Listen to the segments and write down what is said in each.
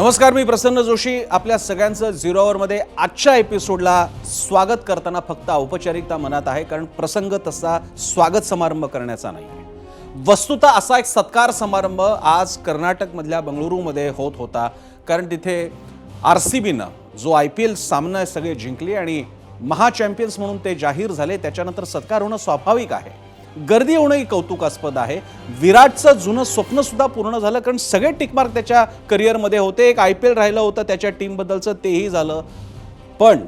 नमस्कार, मी प्रसन्न जोशी. आपल्या सगळ्यांचं झिरो अवरमध्ये आजच्या एपिसोडला स्वागत करताना फक्त औपचारिकता मनात आहे, कारण प्रसंग तसा स्वागत समारंभ करण्याचा नाही आहे. वस्तुतः असा एक सत्कार समारंभ आज कर्नाटकमधल्या बंगळुरूमध्ये होत होता, कारण तिथे RCBनं जो IPL सामना सगळे जिंकले आणि महाचॅम्पियन्स म्हणून ते जाहीर झाले. त्याच्यानंतर सत्कार होणं स्वाभाविक आहे, गर्दी होणंही कौतुकास्पद आहे. विराटचं जुनं स्वप्न सुद्धा पूर्ण झालं, कारण सगळे टिकमार्क त्याच्या करिअरमध्ये होते. एक IPL राहिलं होतं त्याच्या टीमबद्दलचं, तेही झालं. पण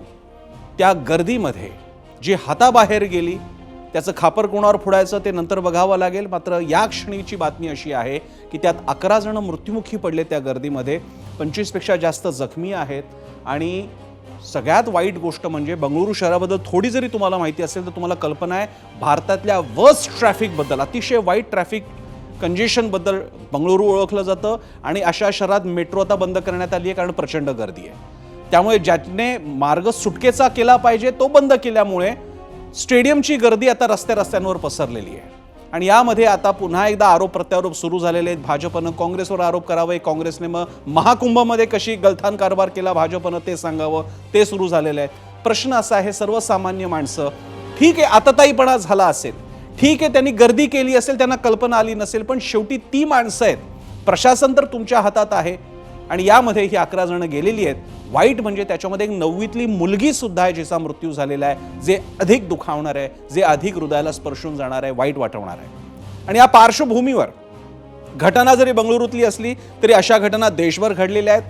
त्या गर्दीमध्ये जी हाताबाहेर गेली त्याचं खापर कोणावर फोडायचं ते नंतर बघावं लागेल. मात्र या क्षणीची बातमी अशी आहे की त्यात 11 जण मृत्युमुखी पडले त्या गर्दीमध्ये, 25 पेक्षा जास्त जखमी आहेत. आणि सगळ्यात वाईट गोष्ट म्हणजे बंगळुरू शहराबद्दल थोडी जरी तुम्हाला माहिती असेल तर तुम्हाला कल्पना आहे भारतातल्या वर्स्ट ट्रॅफिकबद्दल, अतिशय वाईट ट्रॅफिक कंजेशनबद्दल बंगळुरू ओळखलं जातं. आणि अशा शहरात मेट्रो आता बंद करण्यात आली आहे, कारण प्रचंड गर्दी आहे. त्यामुळे ज्याने मार्ग सुटकेचा केला पाहिजे तो बंद केल्यामुळे स्टेडियमची गर्दी आता रस्त्यांवर पसरलेली आहे. आणि यामध्ये आता पुन्हा एकदा आरोप प्रत्यारोप सुरू झालेले आहेत. भाजपनं काँग्रेसवर आरोप करावे, काँग्रेसने मग महाकुंभमध्ये कशी गलथान कारभार केला भाजपनं ते सांगावं, ते सुरू झालेलं आहे. प्रश्न असा आहे, सर्वसामान्य माणसं, ठीक आहे आताताईपणा झाला असेल, ठीक आहे त्यांनी गर्दी केली असेल, त्यांना कल्पना आली नसेल, पण शेवटी ती माणसं आहेत. प्रशासन तर तुमच्या हातात आहे. आणि यामध्ये ही 11 जण गेलेली आहेत. वाईट म्हणजे त्याच्यामध्ये एक 9वीतली मुलगी सुद्धा आहे जिचा मृत्यू झालेला आहे, जे अधिक दुखावणार आहे, जे अधिक हृदयाला स्पर्शून जाणार आहे, वाईट वाटवणार आहे. आणि या पार्श्वभूमीवर घटना जरी बंगळुरूतली असली तरी अशा घटना देशभर घडलेल्या आहेत.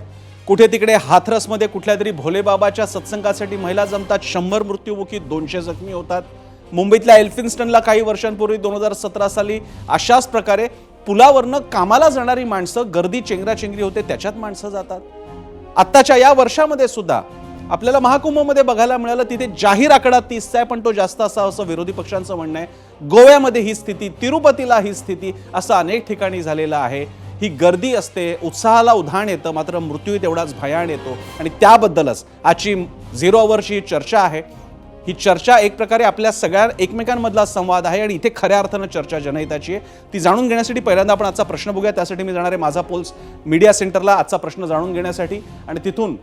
कुठे तिकडे हाथरसमध्ये कुठल्या तरी भोलेबाबाच्या सत्संगासाठी महिला जमतात, 100 मृत्युमुखी, 200 जखमी होतात. मुंबईतल्या एल्फिन्स्टनला काही वर्षांपूर्वी 2017 साली अशाच प्रकारे पुलावरनं कामाला जाणारी माणसं, गर्दी चेंगराचेंगरी होते, त्याच्यात माणसं जातात. आत्ताच्या या वर्षामध्ये सुद्धा आपल्याला महाकुंभमध्ये बघायला मिळालं, तिथे जाहीर आकडा 30चा आहे, पण तो जास्त असावा असं विरोधी पक्षांचं म्हणणं आहे. गोव्यामध्ये ही स्थिती, तिरुपतीला ही स्थिती, असं अनेक ठिकाणी झालेलं आहे. ही गर्दी असते, उत्साहाला उधाण येतं, मात्र मृत्यू तेवढाच भयान येतो. आणि त्याबद्दलच आजची झिरो अवरची चर्चा आहे. ही चर्चा एक प्रकारे आपल्या सगळ्या एकमेकांमधला संवाद आहे आणि इथे खऱ्या अर्थानं चर्चा जनहिताची आहे. ती जाणून घेण्यासाठी पहिल्यांदा आपण आजचा प्रश्न बघूया. त्यासाठी मी जाणार आहे माझा पोल्स मीडिया सेंटरला आजचा प्रश्न जाणून घेण्यासाठी, आणि तिथून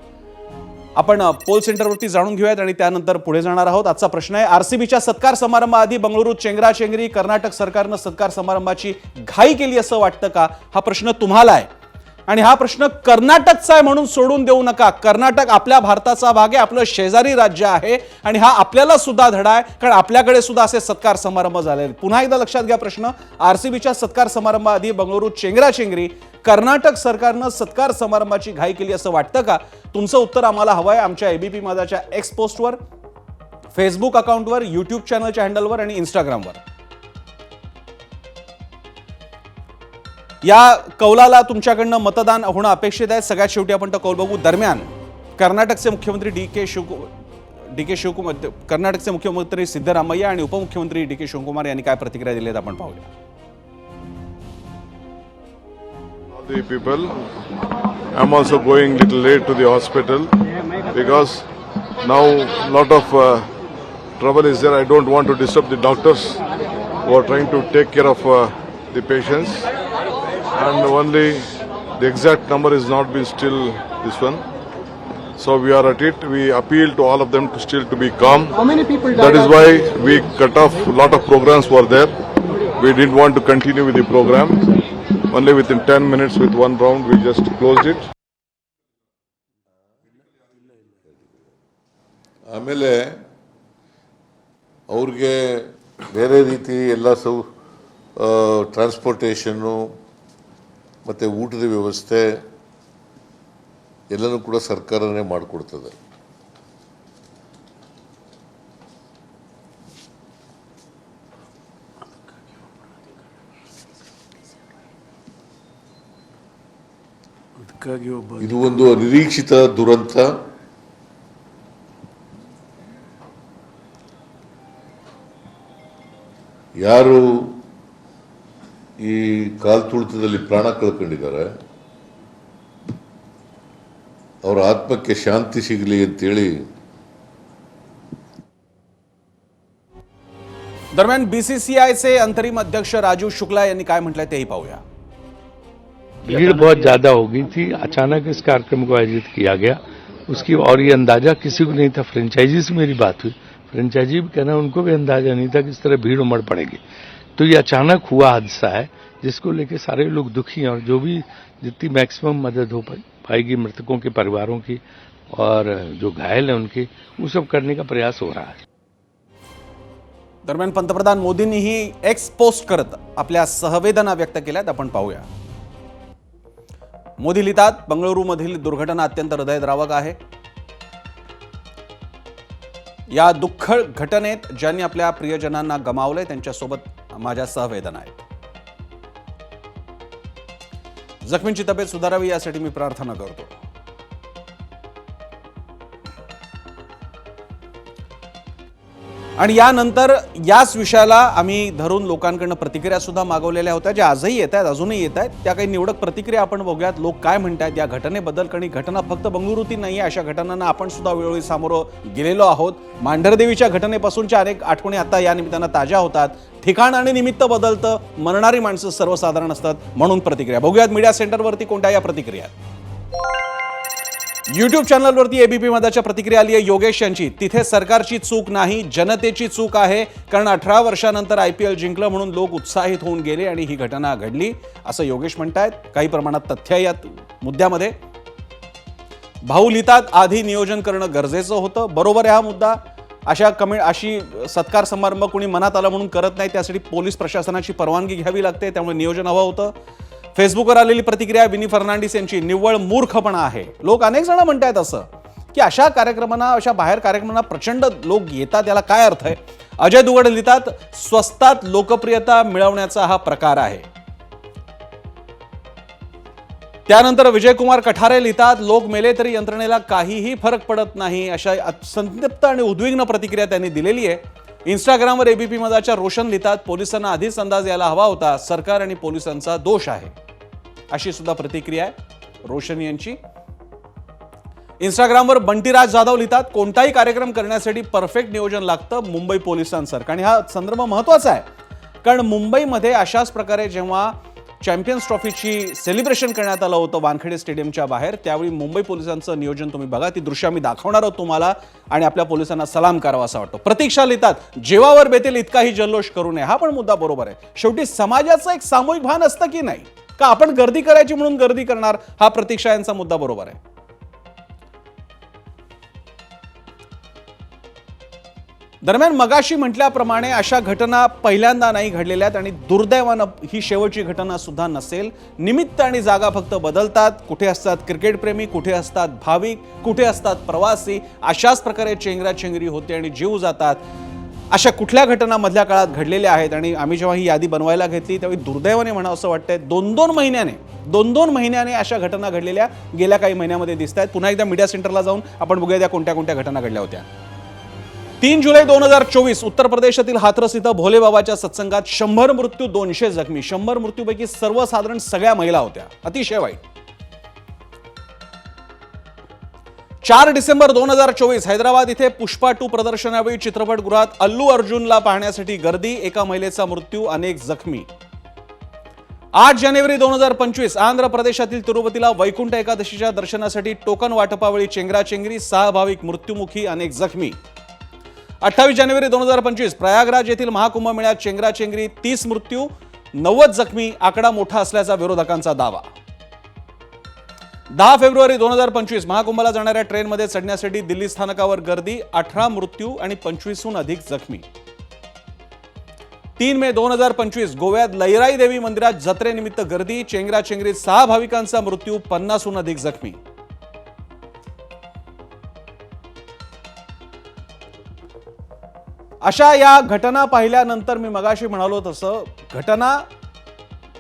आपण पोल सेंटरवरती जाणून घेऊयात आणि त्यानंतर पुढे जाणार आहोत. आजचा प्रश्न आहे, RCBच्या सत्कार समारंभाआधी बंगळुरूत चेंगराचेंगरी, कर्नाटक सरकारनं सत्कार समारंभाची घाई केली असं वाटतं का? हा प्रश्न तुम्हाला आहे. आणि हा प्रश्न कर्नाटकचा आहे म्हणून सोडून देऊ नका. कर्नाटक आपल्या भारताचा भाग आहे, आपलं शेजारी राज्य आहे, आणि हा आपल्याला सुद्धा धडा आहे, कारण आपल्याकडे सुद्धा असे सत्कार समारंभ झाले. पुन्हा एकदा लक्षात घ्या प्रश्न, RCBच्या सत्कार समारंभाआधी बंगळुरू चेंगराचेंगरी, कर्नाटक सरकारनं सत्कार समारंभाची घाई केली असं वाटतं का? तुमचं उत्तर आम्हाला हवं आहे. आमच्या ABP माझाच्या X पोस्टवर, फेसबुक अकाउंटवर, यूट्यूब चॅनलच्या हँडलवर आणि इंस्टाग्रामवर. या कौलाला तुमच्याकडनं मतदान होणं अपेक्षित आहे. सगळ्यात शेवटी आपण तो कौल बघू. दरम्यान कर्नाटकचे मुख्यमंत्री कर्नाटकचे मुख्यमंत्री सिद्धरामय्या आणि उपमुख्यमंत्री DK शिवकुमार यांनी काय प्रतिक्रिया दिली आपण पाहूया. The people, I'm also going little late to the hospital because now lot of trouble is there. I don't want to disturb the doctors who are trying to take care of the patients. And only the exact number is not been still this one. So we are at it. We appeal to all of them to still to be calm. How many people died? That is why we cut off a lot of programs were there. We didn't want to continue with the program. Only within 10 minutes with one round we just closed it. ಆಮೇಲೆ ಅವ್ರಿಗೆ ಬೇರೆ ರೀತಿ ಎಲ್ಲ ಟ್ರಾನ್ಸ್ಪೋರ್ಟೇಷನ್ನು ಮತ್ತು ಊಟದ ವ್ಯವಸ್ಥೆ ಎಲ್ಲನೂ ಕೂಡ ಸರ್ಕಾರನೇ ಮಾಡಿಕೊಡ್ತದೆ. ಇದು ಒಂದು ಅನಿರೀಕ್ಷಿತ ದುರಂತ. ಯಾರು ಈ ಕಾಲ್ತುಳಿತದಲ್ಲಿ ಪ್ರಾಣ ಕಳ್ಕೊಂಡಿದ್ದಾರೆ ಅವರ ಆತ್ಮಕ್ಕೆ ಶಾಂತಿ ಸಿಗಲಿ ಅಂತೇಳಿ. दरम्यान BCCIचे अंतरिम अध्यक्ष राजीव शुक्ला यांनी काय म्हटलंय तेही पाहूया. भीड़ बहुत ज़्यादा हो गई थी। अचानक इस कार्यक्रम को आयोजित किया गया, उसकी और ये अंदाज़ा किसी को नहीं था। फ्रेंचाइजी से मेरी बात हुई, फ्रेंचाइजी भी कहना उनको भी अंदाज़ा नहीं था कि इस तरह भीड़ उमड़ पड़ेगी। तो ये अचानक हुआ हादसा है जिसको लेके सारे लोग दुखी हैं, और जो भी जितनी मैक्सिमम मदद हो पाएगी मृतकों के परिवारों की और जो घायल हैं उनकी, वो सब करने का प्रयास हो रहा है। दरम्यान पंतप्रधान मोदींनीही एक्स पोस्ट करत आपल्या सहवेदना व्यक्त केल्यात. आपण पाहूया. मोदी लिहितात, बंगळुरूमधील दुर्घटना अत्यंत हृदयद्रावक आहे. या दुःखद घटनेत ज्यांनी आपल्या प्रियजनांना गमावले त्यांच्यासोबत माझ्या सहवेदना आहेत. जखमींची तब्येत सुधारावी यासाठी मी प्रार्थना करतो. आणि यानंतर याच विषयाला आम्ही धरून लोकांकडून प्रतिक्रिया सुद्धा मागवलेल्या होत्या, ज्या आजही येत आहेत, अजूनही येत आहेत. त्या काही निवडक प्रतिक्रिया आपण बघूयात. लोक काय म्हणतात या घटनेबद्दल, कारण ही घटना फक्त बंगळुरूतील नाही आहे. अशा घटनांना आपण सुद्धा वेळोवेळी सामोरं गेलेलो आहोत. मांढरदेवीच्या घटनेपासूनच्या अनेक आठवणी आता या निमित्तानं ताज्या होतात. ठिकाण आणि निमित्त बदलतं, मरणारी माणसं सर्वसाधारण असतात, म्हणून प्रतिक्रिया बघूयात मीडिया सेंटरवरती कोणत्या या प्रतिक्रिया. यूट्यूब चॅनलवरती एबीपी मधाच्या प्रतिक्रिया आली आहे योगेश यांची. तिथे सरकारची चूक नाही, जनतेची चूक आहे, कारण 18 वर्षानंतर IPL जिंकलं म्हणून लोक उत्साहित होऊन गेले आणि ही घटना घडली, असं योगेश म्हणतायत. काही प्रमाणात तथ्य या मुद्द्यामध्ये. भाऊ लिहितात, आधी नियोजन करणं गरजेचं होतं. बरोबर आहे हा मुद्दा. अशी सत्कार समारंभ कोणी मनात आला म्हणून करत नाही, त्यासाठी पोलीस प्रशासनाची परवानगी घ्यावी लागते, त्यामुळे नियोजन हवं होतं. फेसबुकवर आलेली प्रतिक्रिया विनी फर्नांडिस यांची, निव्वळ मूर्खपणा आहे. लोक अनेक जण म्हणतात असं की अशा कार्यक्रमांना, अशा बाहेर कार्यक्रमांना प्रचंड लोक येतात, याला काय अर्थ आहे. अजय दुगड लिहितात, स्वस्तात लोकप्रियता मिळवण्याचा हा प्रकार आहे. त्यानंतर विजयकुमार कठारे लिहितात, लोक मेले तरी यंत्रणेला काहीही फरक पडत नाही. अशा संतप्त आणि उद्विग्न प्रतिक्रिया त्यांनी दिलेली आहे. इंस्टाग्रामवर एबीपी मधाच्या रोशन लिहितात, पोलिसांना आधीच अंदाज यायला हवा होता, सरकार आणि पोलिसांचा दोष आहे. अशी सुद्धा प्रतिक्रिया आहे रोशन यांची. इंस्टाग्रामवर बंटीराज जाधव लिहितात, कोणताही कार्यक्रम करण्यासाठी परफेक्ट नियोजन लागतं मुंबई पोलिसांसारखं. आणि हा संदर्भ महत्त्वाचा आहे, कारण मुंबईमध्ये अशाच प्रकारे जेव्हा चॅम्पियन्स ट्रॉफीची सेलिब्रेशन करण्यात आलं होतं वानखेडे स्टेडियमच्या बाहेर, त्यावेळी मुंबई पोलिसांचं नियोजन तुम्ही बघा. ती दृश्य आम्ही दाखवणार आहोत तुम्हाला आणि आपल्या पोलिसांना सलाम करावा असा वाटतो. प्रतीक्षा लिहितात, जीवावर बेतेल इतकाही जल्लोष करू नये. हा पण मुद्दा बरोबर आहे. शेवटी समाजाचं एक सामूहिक भान असतं की नाही, का आपण गर्दी करायची म्हणून गर्दी करणार. हा प्रतीक्षा यांचा मुद्दा बरोबर आहे. दरम्यान मगाशी म्हटल्याप्रमाणे अशा घटना पहिल्यांदा नाही घडलेल्या आहेत आणि दुर्दैवानं ही शेवटची घटना सुद्धा नसेल. निमित्त आणि जागा फक्त बदलतात. कुठे असतात क्रिकेटप्रेमी, कुठे असतात भाविक, कुठे असतात प्रवासी. अशाच प्रकारे चेंगराचेंगरी होते आणि जीव जातात. अशा कुठल्या घटना मधल्या काळात घडलेल्या आहेत. आणि आम्ही जेव्हा ही यादी बनवायला घेतली त्यावेळी दुर्दैवाने म्हणावं असं वाटतंय, दोन महिन्याने अशा घटना घडलेल्या गेल्या काही महिन्यामध्ये दिसत आहेत. पुन्हा एकदा मीडिया सेंटरला जाऊन आपण बघूया त्या कोणत्या कोणत्या घटना घडल्या होत्या. 3 जुलै 2024 उत्तर प्रदेशातील हाथरस इथं भोलेबाबाच्या सत्संगात 100 मृत्यू 200 जखमी. 100 मृत्यूपैकी सर्वसाधारण सगळ्या महिला होत्या. अतिशय वाईट. 4 डिसेंबर 2024 हैदराबाद इथे पुष्पा 2 प्रदर्शनावेळी चित्रपटगृहात अल्लू अर्जुनला पाहण्यासाठी गर्दी, एका महिलेचा मृत्यू, अनेक जखमी. 8 जानेवारी 2025 आंध्र प्रदेशातील तिरुपतीला वैकुंठ एकादशीच्या दर्शनासाठी टोकन वाटपावेळी चेंगराचेंगरी, 6 भाविक मृत्युमुखी, अनेक जखमी. 28 जानेवारी 2025 प्रयागराज येथील महाकुंभमेळ्यात चेंगराचेंगरी, 30 मृत्यू, 90 जखमी. आकडा मोठा असल्याचा विरोधकांचा दावा. 10 फेब्रुवारी 2025 महाकुंभाला जाणाऱ्या ट्रेनमध्ये चढण्यासाठी दिल्ली स्थानकावर गर्दी, 18 मृत्यू आणि 25हून अधिक जखमी. 3 मे 2025 गोव्यात लईराई देवी मंदिरात जत्रेनिमित्त गर्दी, चेंगराचेंगरीत 6 भाविकांचा मृत्यू, 50हून अधिक जखमी. अशा या घटना पाहिल्यानंतर मी मगाशी म्हणालो तसं, घटना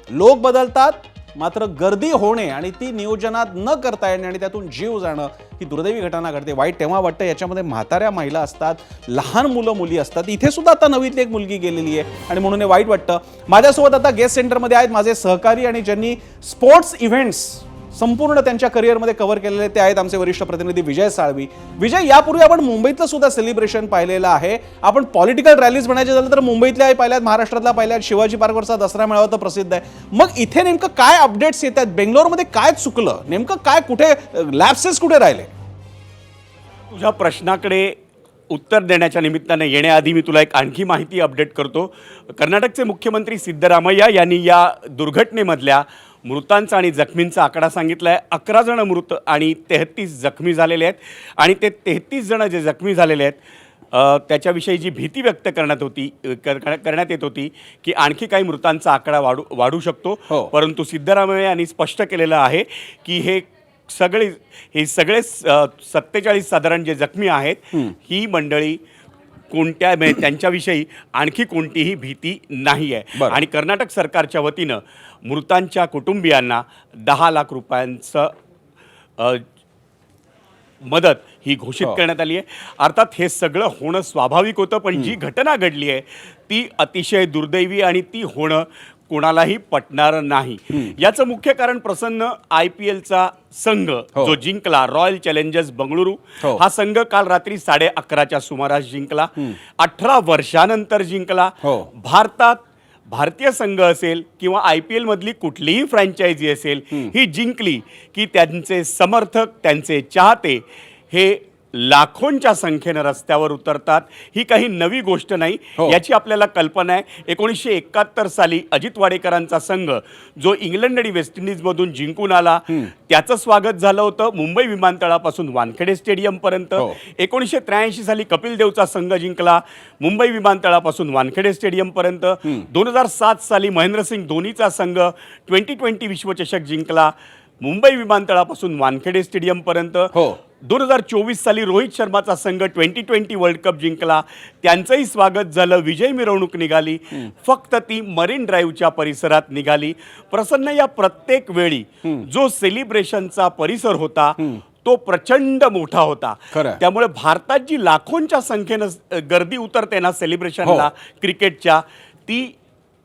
लोक बदलतात, मात्र गर्दी होणे आणि ती नियोजनात न करता येणे आणि त्यातून जीव जाणं ही दुर्दैवी घटना घडते. वाईट तेव्हा वाटतं, याच्यामध्ये म्हाताऱ्या महिला असतात, लहान मुलं मुली असतात. इथे सुद्धा आता नवीतली एक मुलगी गेलेली आहे आणि म्हणून हे वाईट वाटतं. माझ्यासोबत आता गेस्ट सेंटरमध्ये आहेत माझे सहकारी आणि ज्यांनी स्पोर्ट्स इव्हेंट्स संपूर्ण त्यांच्या करिअरमध्ये कव्हर केलेले ते आहेत आमचे वरिष्ठ प्रतिनिधी विजय साळवी. विजय, यापूर्वी आपण मुंबईतलं सुद्धा सेलिब्रेशन पाहिलेलं आहे. आपण पॉलिटिकल रॅलीज म्हणायचे झालं तर मुंबईतल्या पाहिल्यात, महाराष्ट्रातला पाहिल्यात, शिवाजी पार्कवरचा दसरा मेळावा तर प्रसिद्ध आहे. मग इथे नेमकं काय अपडेट्स येत आहेत? बेंगलोरमध्ये काय चुकलं नेमकं, काय कुठे लॅप्सेस कुठे राहिले? तुझ्या प्रश्नाकडे उत्तर देण्याच्या निमित्ताने येण्याआधी मी तुला एक आणखी माहिती अपडेट करतो. कर्नाटकचे मुख्यमंत्री सिद्धरामय्या यांनी या दुर्घटनेमधल्या मृतांचा आणि जखमींचा आकडा सांगितला आहे. 11 जण मृत आणि 33 जखमी झालेले आहेत. आणि ते 33 जण जे जखमी झालेले आहेत त्याच्याविषयी जी भीती व्यक्त करण्यात येत होती की आणखी काही मृतांचा आकडा वाढू शकतो. परंतु सिद्धरामय्या यांनी स्पष्ट केलेलं आहे की हे सगळे 47 साधारण जे जखमी आहेत ही मंडळी त्यांच्याविषयी आणखी कोणतीही भीती नाही आहे. आणि कर्नाटक सरकारच्या वतीनं मृतांच्या कुटुंबियांना 10 लाख रुपयांचं मदत ही घोषित करण्यात आली आहे. अर्थात हे सगळं होणं स्वाभाविक होतं, पण जी घटना घडली आहे ती अतिशय दुर्दैवी आणि ती होणं कोणालाही पटणार नाही. याचं मुख्य कारण प्रसन्न IPLचा संघ जो जिंकला, रॉयल चॅलेंजर्स बंगळुरू, हा संघ काल रात्री 11:30च्या सुमारास जिंकला. 18 वर्षानंतर जिंकला. भारतीय संघ असेल किंवा IPL मधली कुठलीही फ्रँचायझी असेल, ही जिंकली की त्यांचे समर्थक, त्यांचे चाहते हे लाखोंच्या संख्येनं रस्त्यावर उतरतात. ही काही नवी गोष्ट नाही, याची आपल्याला कल्पना आहे. 1971 साली अजित वाडेकरांचा संघ जो इंग्लंड आणि वेस्ट इंडिजमधून जिंकून आला, त्याचं स्वागत झालं होतं मुंबई विमानतळापासून वानखेडे स्टेडियमपर्यंत. 1983 साली कपिल देवचा संघ जिंकला मुंबई विमानतळापासून वानखेडे स्टेडियमपर्यंत. 2007 साली महेंद्रसिंग धोनीचा संघ 2020 विश्वचषक जिंकला मुंबई विमानतळापासून वानखेडे स्टेडियमपर्यंत. 2024 साली रोहित शर्माचा संघ 2020 वर्ल्ड कप जिंकला, त्यांचंही स्वागत झालं. विजय मिरवणूक निघाली, फक्त ती मरीन ड्राईव्हच्या परिसरात निघाली. प्रसन्न, या प्रत्येक वेळी जो सेलिब्रेशनचा परिसर होता तो प्रचंड मोठा होता. त्यामुळे भारतात जी लाखोंच्या संख्येनं गर्दी उतरते ना सेलिब्रेशनला क्रिकेटच्या, ती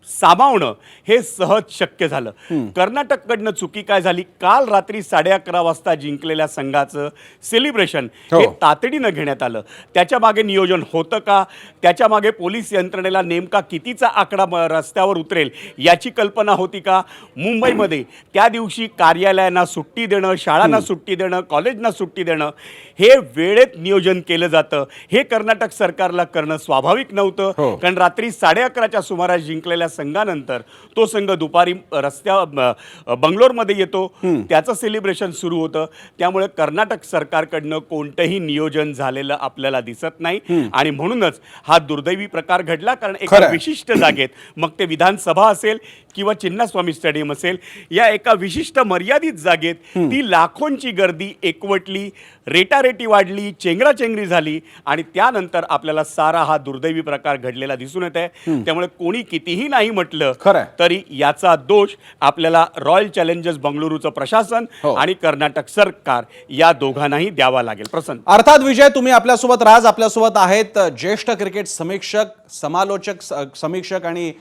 सामावणं हे सहज शक्य झालं. कर्नाटककडनं चुकी काय झाली, काल रात्री 11:30 वाजता जिंकलेल्या संघाचं सेलिब्रेशन हे तातडीनं घेण्यात आलं. त्याच्या मागे नियोजन होतं का, त्याच्या मागे पोलीस यंत्रणेला नेमका कितीचा आकडा रस्त्यावर उतरेल याची कल्पना होती का? मुंबईमध्ये त्या दिवशी कार्यालयांना सुट्टी देणं, शाळांना सुट्टी देणं, कॉलेजना सुट्टी देणं, हे वेळेत नियोजन केलं जातं. हे कर्नाटक सरकारला करणं स्वाभाविक नव्हतं, कारण रात्री 11:30च्या सुमारास जिंकलेल्या संघानंतर तो संघ दुपारी बंगलोरमध्ये येतो, त्याचं सेलिब्रेशन सुरू होतं. त्यामुळे कर्नाटक सरकारकडनं कोणतंही नियोजन झालेलं आपल्याला दिसत नाही आणि म्हणूनच हा दुर्दैवी प्रकार घडला. कारण एका विशिष्ट जागेत, मग ते विधानसभा असेल किंवा चिन्नास्वामी स्टेडियम असेल, या एका विशिष्ट मर्यादित जागेत ती लाखोंची गर्दी एकवटली, रेटारेटी वाढली, चेंगराचेंगरी झाली आणि त्यानंतर आपल्याला सारा हा दुर्दैवी प्रकार घडलेला दिसून येत आहे. त्यामुळे कोणी कितीही नाही म्हटलं तरी याचा दोष आपल्याला रॉयल चॅलेंजर्स बंगळुरूचं प्रशासन आणि कर्नाटक सरकार या दोघांनाही द्यावा लागेल. प्रसन्न, अर्थात विजय, तुम्ही आपल्यासोबत राज आपल्यासोबत आहेत ज्येष्ठ क्रिकेट समीक्षक, समालोचक, समीक्षक आणि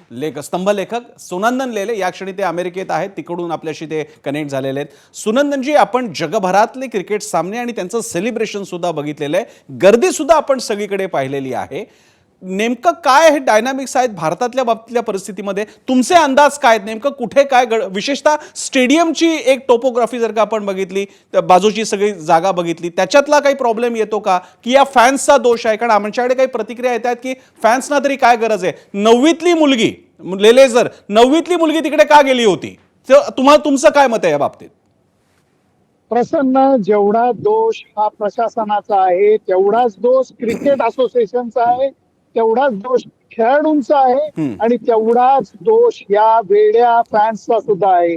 स्तंभलेखक सुनंदन लेले. या क्षणी ते अमेरिकेत आहेत, तिकडून आपल्याशी ते कनेक्ट झालेले आहेत. सुनंदनजी, आपण जगभरातले क्रिकेट सामने आणि त्यांचं सेलिब्रेशन सुद्धा बघितलेलं आहे, गर्दी सुद्धा आपण सगळीकडे पाहिलेली आहे. नेमकं काय हे डायनामिक्स आहेत भारतातल्या बाबतीतल्या परिस्थितीमध्ये? तुमचे अंदाज काय आहेत? नेमकं कुठे काय विशेषतः स्टेडियमची एक टोपोग्राफी जर का आपण बघितली, बाजूची सगळी जागा बघितली, त्याच्यातला काही प्रॉब्लेम येतो का, की या फॅन्सचा दोष आहे? कारण आमच्याकडे काही प्रतिक्रिया येतात की फॅन्सना तरी काय गरज आहे, 9वीतली मुलगी लेलेजर 9वीतली मुलगी तिकडे का गेली होती? तुमचं काय मत आहे या बाबतीत? प्रसन्न, जेवढा दोष हा प्रशासनाचा आहे तेवढाच दोष क्रिकेट असोसिएशनचा आहे, तेवढाच दोष खेळाडूंचा आहे आणि तेवढाच दोष या वेड्या फॅन्सचा सुद्धा आहे.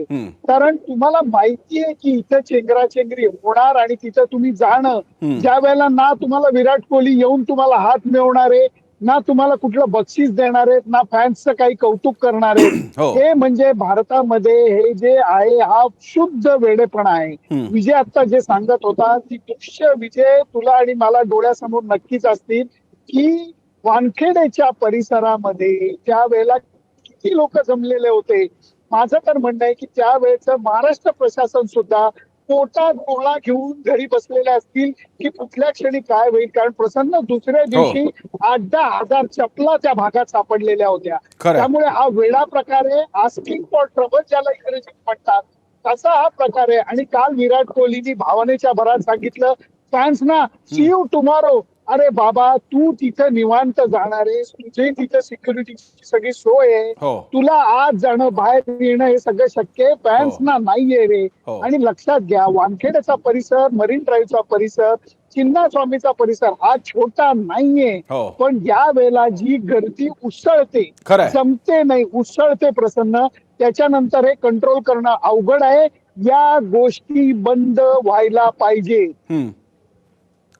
कारण तुम्हाला माहिती आहे की इथं चेंगराचेंगरी होणार आणि तिथं तुम्ही जाणं, ज्या वेळेला ना तुम्हाला विराट कोहली येऊन तुम्हाला हात मिळवणार आहे, ना तुम्हाला कुठलं बक्षीस देणार आहेत, ना फॅन्सचं काही कौतुक करणार आहेत, हे म्हणजे भारतामध्ये हे जे आहे हा शुद्ध वेडेपणा आहे. विजय आता जे सांगत होता ती दृश्य विजय तुला आणि मला डोळ्यासमोर नक्कीच असतील की वानखेडेच्या परिसरामध्ये ज्या वेळेला किती लोक जमलेले होते माझं तर म्हणणं आहे की त्यावेळेचं महाराष्ट्र प्रशासन सुद्धा पोटात गोळा घेऊन घरी बसलेले असतील की कुठल्या क्षणी काय होईल, कारण प्रसन्न दुसऱ्या दिवशी 8-10 हजार चपला त्या भागात सापडलेल्या होत्या. खरंय. त्यामुळे हा वेळा प्रकार आहे, आस्किंग फॉर ट्रबल ज्याला इंग्रजीत म्हणतात तसा हा प्रकार आहे. आणि काल विराट कोहलीनी भावनेच्या भरात सांगितलं फॅन्सना, सी यू टुमॉरो. अरे बाबा, तू तिथं निवांत जाणार आहेस, तुझे तिथं सिक्युरिटीची सगळी सोय आहे, हो. तुला आज जाणं बाहेर येणं हे सगळं शक्य आहे, फॅन्सना नाहीये रे. हो. आणि लक्षात घ्या, वानखेडेचा परिसर, मरीन ड्राईव्हचा परिसर, चिन्नास्वामीचा परिसर हा छोटा नाहीये. हो. पण या वेळेला जी गर्दी उसळते, खरंय. जमते नाही, उसळते प्रसन्न, त्याच्यानंतर हे कंट्रोल करणं अवघड आहे. या गोष्टी बंद व्हायला पाहिजे.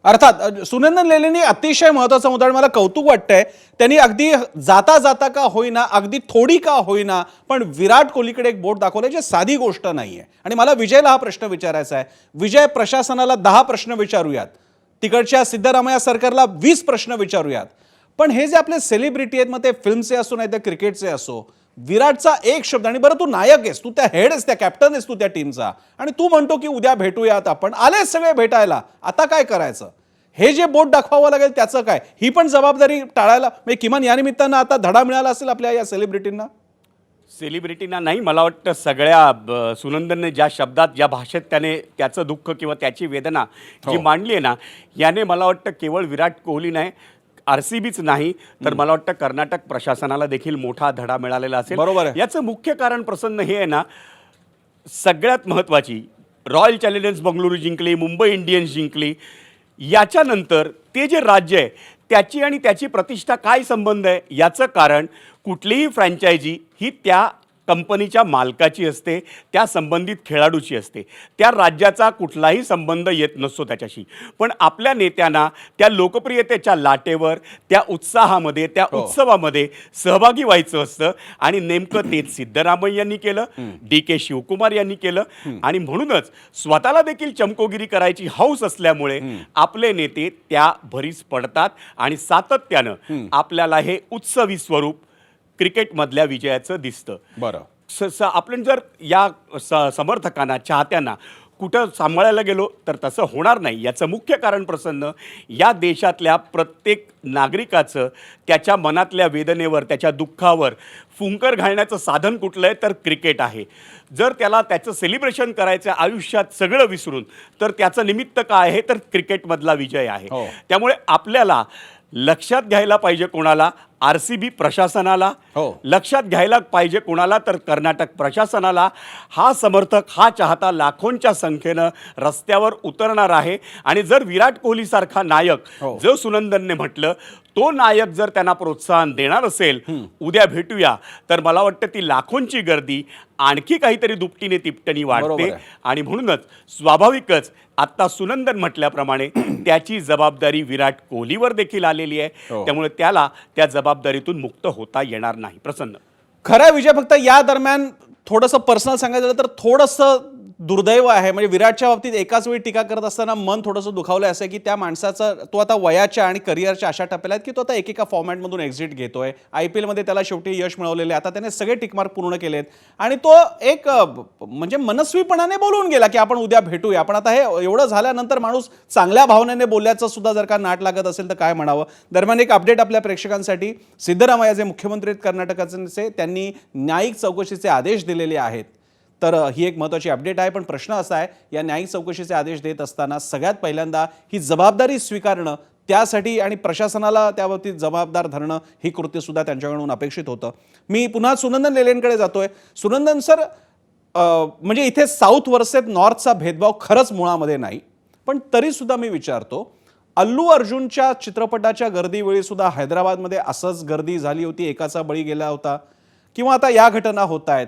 अर्थात सुनंदन लेलेंनी अतिशय महत्वाचा मुद्दा, आणि मला कौतुक वाटतंय, त्यांनी अगदी जाता जाता का होईना, अगदी थोडी का होईना, पण विराट कोहलीकडे एक बोट दाखवलंय, जे साधी गोष्ट नाहीये. आणि मला विजयला हा प्रश्न विचारायचा आहे. विजय, प्रशासनाला 10 प्रश्न विचारूयात, तिकडच्या सिद्धरामय्या सरकारला 20 प्रश्न विचारूयात, पण हे जे आपले सेलिब्रिटी आहेत, मग ते फिल्मचे असो नाही तर क्रिकेटचे असो, विराटचा एक शब्द, आणि बरं तू नायक आहेस, तू त्या हेड आहेस, त्या कॅप्टन आहेस तू त्या टीमचा, आणि तू म्हणतो की उद्या भेटूयात आपण, आलेच सगळे भेटायला, आता काय करायचं, हे जे बोट दाखवावं लागेल त्याचं काय, ही पण जबाबदारी टाळायला म्हणजे किमान या निमित्तानं आता धडा मिळाला असेल आपल्या या सेलिब्रिटींना. सेलिब्रिटींना नाही, मला वाटतं सगळ्या सुनंदनने ज्या शब्दात, ज्या भाषेत त्याने त्याचं दुःख किंवा त्याची वेदना जी मांडली आहे ना, याने मला वाटतं केवळ विराट कोहली नाही, RCBच नाही तर मला वाटतं कर्नाटक प्रशासनाला देखील मोठा धडा मिळालेला असेल. बरोबर आहे. याचं मुख्य कारण प्रसन्न हे आहे ना, सगळ्यात महत्त्वाची, रॉयल चॅलेंजर्स बंगळुरू जिंकली, मुंबई इंडियन्स जिंकली, याच्यानंतर ते जे राज्य आहे त्याची आणि त्याची प्रतिष्ठा काय संबंध आहे, याचं कारण कुठलीही फ्रँचायझी ही त्या कंपनीच्या मालकाची असते, त्या संबंधित खेळाडूची असते, त्या राज्याचा कुठलाही संबंध येत नसतो त्याच्याशी. पण आपल्या नेत्यांना त्या लोकप्रियतेच्या लाटेवर, त्या उत्साहामध्ये, त्या उत्सवामध्ये सहभागी व्हायचं असतं, आणि नेमकं तेच सिद्धरामय्या यांनी केलं, DK शिवकुमार यांनी केलं, आणि म्हणूनच स्वतःला देखील चमकोगिरी करायची हौस असल्यामुळे आपले नेते त्या भरीस पडतात, आणि सातत्यानं आपल्याला हे उत्सवी स्वरूप क्रिकेटमधल्या विजयाचं दिसतं. बरं, आपण जर या समर्थकांना, चाहत्यांना कुठं सांभाळायला गेलो तर तसं होणार नाही. याचं मुख्य कारण प्रसन्न, या देशातल्या प्रत्येक नागरिकाचं त्याच्या मनातल्या वेदनेवर, त्याच्या दुःखावर फुंकर घालण्याचं साधन कुठलं आहे तर क्रिकेट आहे. जर त्याला त्याचं सेलिब्रेशन करायचं आयुष्यात सगळं विसरून, तर त्याचं निमित्त काय आहे तर क्रिकेटमधला विजय आहे. त्यामुळे आपल्याला लक्षात घ्यायला पाहिजे कोणाला, RCB प्रशासनाला, लक्षात घ्यायला पाहिजे कोणाला तर कर्नाटक प्रशासनाला. हा समर्थक, हा चाहता लाखोंच्या संख्येनं रस्त्यावर उतरणार आहे, आणि जर विराट कोहलीसारखा नायक, जो सुनंदनने म्हटलं, तो नायक जर त्यांना प्रोत्साहन देणार असेल, उद्या भेटूया, तर मला वाटतं ती लाखोंची गर्दी आणखी काहीतरी दुपटीने तिपटणी वाढते. आणि म्हणूनच स्वाभाविकच आत्ता सुनंदन म्हटल्याप्रमाणे त्याची जबाबदारी विराट कोहलीवर देखील आलेली आहे. त्यामुळे त्याला त्या जबाबदारीतून मुक्त होता येणार नाही. प्रसन्न, खरा विजय, फक्त या दरम्यान थोडंसं पर्सनल सांगायचं झालं तर थोडंसं दुर्दैव आहे. म्हणजे विराटच्या बाबतीत एकाच वेळी टीका करत असताना मन थोडंसं दुखावलं असं की त्या माणसाचा, तो आता वयाच्या आणि करिअरच्या अशा टप्प्याला आहेत की तो आता एकेका फॉर्मॅटमधून एक्झिट घेतोय. IPL मध्ये त्याला शेवटी यश मिळवलेले, आता त्याने सगळे टिकमार्क पूर्ण केलेत, आणि तो एक म्हणजे मनस्वीपणाने बोलून गेला की आपण उद्या भेटूया. पण आता हे एवढं झाल्यानंतर माणूस चांगल्या भावनेने बोलल्याचं सुद्धा जर का नाट लागत असेल तर काय म्हणावं. दरम्यान एक अपडेट आपल्या प्रेक्षकांसाठी, सिद्धरामय्या जे मुख्यमंत्री आहेत कर्नाटकाचे, त्यांनी न्यायिक चौकशीचे आदेश दिलेले आहेत. तर ही एक महत्त्वाची अपडेट आहे. पण प्रश्न असा आहे, या न्यायिक चौकशीचे आदेश देत असताना सगळ्यात पहिल्यांदा ही जबाबदारी स्वीकारणं, त्यासाठी आणि प्रशासनाला त्याबाबतीत जबाबदार धरणं, ही कृत्यसुद्धा त्यांच्याकडून अपेक्षित होतं. मी पुन्हा सुनंदन लेलेंकडे जातोय. सुनंदन सर, म्हणजे इथे साऊथ वर्सेस नॉर्थचा भेदभाव खरंच मुळामध्ये नाही, पण तरीसुद्धा मी विचारतो, अल्लू अर्जुनच्या चित्रपटाच्या गर्दीवेळी सुद्धा हैदराबादमध्ये असंच गर्दी झाली होती, एकाचा बळी गेला होता, किंवा आता या घटना होत आहेत.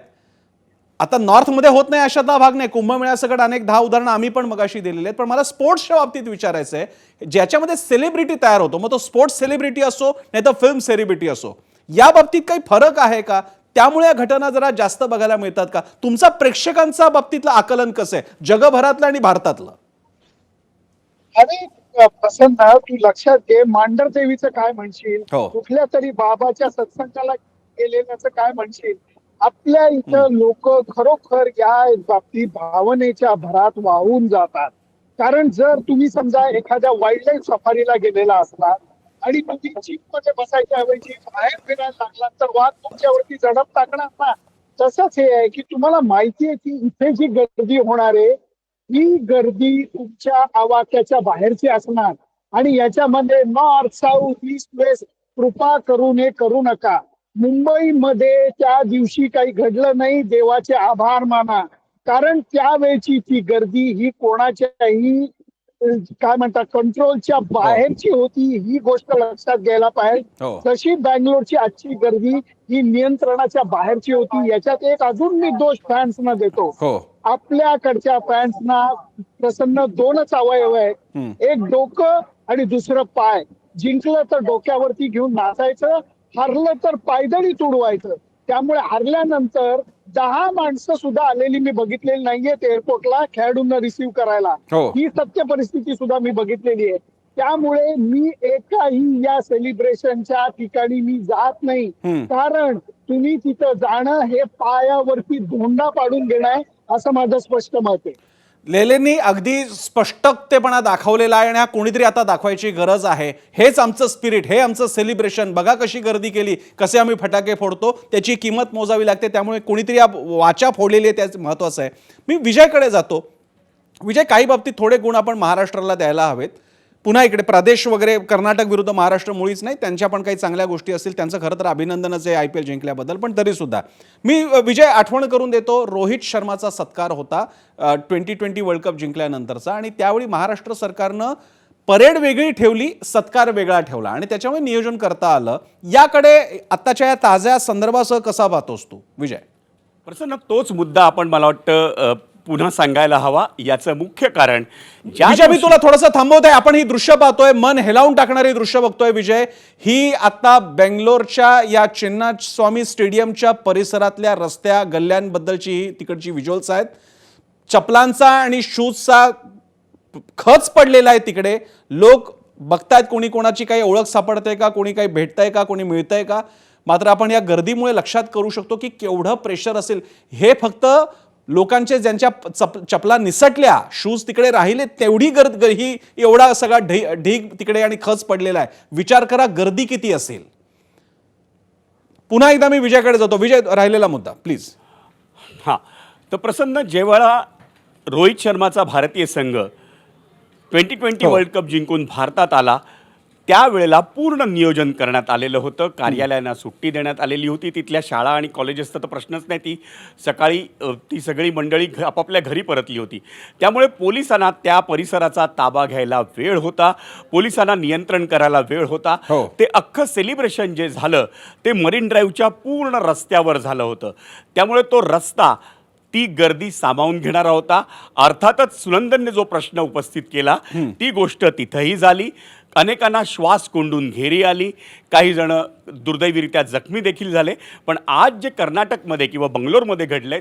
आता नॉर्थमध्ये होत नाही अशातला भाग नाही. कुंभमेळ्यासकट अनेक 10 उदाहरणं आम्ही पण मगाशी दिलेली आहेत. पण मला स्पोर्ट्सच्या बाबतीत विचारायचं आहे, ज्याच्यामध्ये सेलिब्रिटी तयार होतो, मग तो स्पोर्ट्स सेलिब्रिटी असो नाही तर फिल्म सेलिब्रिटी असो, या बाबतीत काही फरक आहे का? त्यामुळे या घटना जरा जास्त बघायला मिळतात का? तुमचा प्रेक्षकांचा बाबतीतलं आकलन कसं आहे, जगभरातलं आणि भारतातलं? अरे प्रसन्न, तू लक्षात घे, मांढर देवीचं काय म्हणशील, कुठल्या तरी बाबाच्या सत्संगाला गेलेल्याचं काय म्हणशील. आपल्या इथं लोक खरोखर या बाबतीत भावनेच्या भरात वाहून जातात. कारण जर तुम्ही समजा एखाद्या वाईल्ड लाईफ सफारीला गेलेला असला आणि तुम्ही जीप मध्ये बसायच्या ऐवजी बाहेर फिरायला लागला तर वाघ तुमच्यावरती झडप टाकणार ना. तसंच हे आहे की तुम्हाला माहिती आहे की इथे जी गर्दी होणार आहे ही गर्दी तुमच्या आवाक्याच्या बाहेरची असणार आणि याच्यामध्ये नॉर्थ साऊथ ईस्ट वेस्ट कृपा करून हे करू नका. मुंबईमध्ये त्या दिवशी काही घडलं नाही, देवाचे आभार माना. कारण त्यावेळची ती गर्दी ही कोणाच्याही काय म्हणतात कंट्रोलच्या बाहेरची होती, ही गोष्ट लक्षात घ्यायला पाहिजे. हो. जशी बँगलोरची आजची गर्दी ही नियंत्रणाच्या बाहेरची होती. याच्यात एक अजून मी दोष फॅन्सना देतो. हो. आपल्याकडच्या फॅन्सना प्रसन्न दोनच अवयव आहेत, एक डोकं आणि दुसरं पाय. जिंकलं तर डोक्यावरती घेऊन नाचायचं, हरलं तर पायदळी तुडवायचं. त्यामुळे हरल्यानंतर 10 माणसं सुद्धा आलेली मी बघितलेली नाहीयेत एअरपोर्टला खेळाडूंना रिसीव्ह करायला. हो. ही सत्य परिस्थिती सुद्धा मी बघितलेली आहे. त्यामुळे मी एकाही या सेलिब्रेशनच्या ठिकाणी मी जात नाही. कारण तुम्ही तिथं जाणं हे पायावरती धोंडा पाडून घेणं आहे असं माझं स्पष्ट मत आहे. लेलेंनी अगदी स्पष्टतेपणा दाखवलेला आहे आणि हा कोणीतरी आता दाखवायची गरज आहे. हेच आमचं स्पिरिट, हे आमचं सेलिब्रेशन. बघा कशी गर्दी केली, कसे आम्ही फटाके फोडतो, त्याची किंमत मोजावी लागते. त्यामुळे कोणीतरी वाचा फोडलेली आहे, त्याच महत्त्वाचं आहे. मी विजयकडे जातो. विजय, काही बाबतीत थोडे गुण आपण महाराष्ट्राला द्यायला हवेत. पुन्हा इकडे प्रदेश वगैरे कर्नाटक विरुद्ध महाराष्ट्र मुळीच नाही, त्यांच्या पण काही चांगल्या गोष्टी असतील, त्यांचं खरं तर अभिनंदनच आहे IPL जिंकल्याबद्दल. पण तरीसुद्धा मी विजय आठवण करून देतो, रोहित शर्माचा सत्कार होता 2020 वर्ल्ड कप जिंकल्यानंतरचा आणि त्यावेळी महाराष्ट्र सरकारनं परेड वेगळी ठेवली, सत्कार वेगळा ठेवला आणि त्याच्यामुळे नियोजन करता आलं. याकडे आत्ताच्या या ताज्या संदर्भासह कसा पाहतोस तू विजय? प्रसन्न, तोच मुद्दा आपण मला वाटतं पुन्हा सांगायला हवा. याचं मुख्य कारण विजय, मी तुला थोडंसं थांबवत आहे. आपण ही दृश्य पाहतोय, मन हेलावून टाकणारी दृश्य बघतोय विजय. ही आता बेंगलोरच्या या चिन्नास्वामी स्टेडियमच्या परिसरातल्या रस्त्या गल्ल्यांबद्दलची तिकडची व्हिज्युअल्स आहेत. चपलांचा आणि शूजचा खच पडलेला आहे तिकडे. लोक बघतायत कोणी कोणाची काही ओळख सापडते का, कोणी काही भेटतंय का, कोणी मिळतंय का. मात्र आपण या गर्दीमुळे लक्षात करू शकतो की केवढं प्रेशर असेल. हे फक्त लोकांचे ज्यांच्या चपला निसटल्या, शूज तिकडे राहिले, तेवढी ही एवढा सगळा ढीग तिकडे आणि खच पडलेला आहे. विचार करा गर्दी किती असेल. पुन्हा एकदा मी विजयाकडे जातो. विजय, राहिलेला मुद्दा प्लीज. हां, तर प्रसन्न, जेव्हा रोहित शर्माचा भारतीय संघ 2020 वर्ल्ड कप जिंकून भारतात आला त्यावेळेला पूर्ण नियोजन करण्यात आलेलं होतं. कार्यालयांना सुट्टी देण्यात आलेली होती. तिथल्या शाळा आणि कॉलेजेसचा तर प्रश्नच नाही. ती सकाळी ती सगळी मंडळी आपापल्या घरी परतली होती. त्यामुळे पोलिसांना त्या परिसराचा ताबा घ्यायला वेळ होता, पोलिसांना नियंत्रण करायला वेळ होता. ते अख्खं सेलिब्रेशन जे झालं ते मरीन ड्राईव्हच्या पूर्ण रस्त्यावर झालं होतं. त्यामुळे तो रस्ता ती गर्दी सामावून घेणारा होता. अर्थातच सुनंदनने जो प्रश्न उपस्थित केला ती गोष्ट तिथंही झाली. अनेकांना श्वास कोंडून घेरी आली, काही जण दुर्दैवीरित्या जखमी देखील झाले. पण आज जे कर्नाटकमध्ये किंवा बंगलोरमध्ये घडले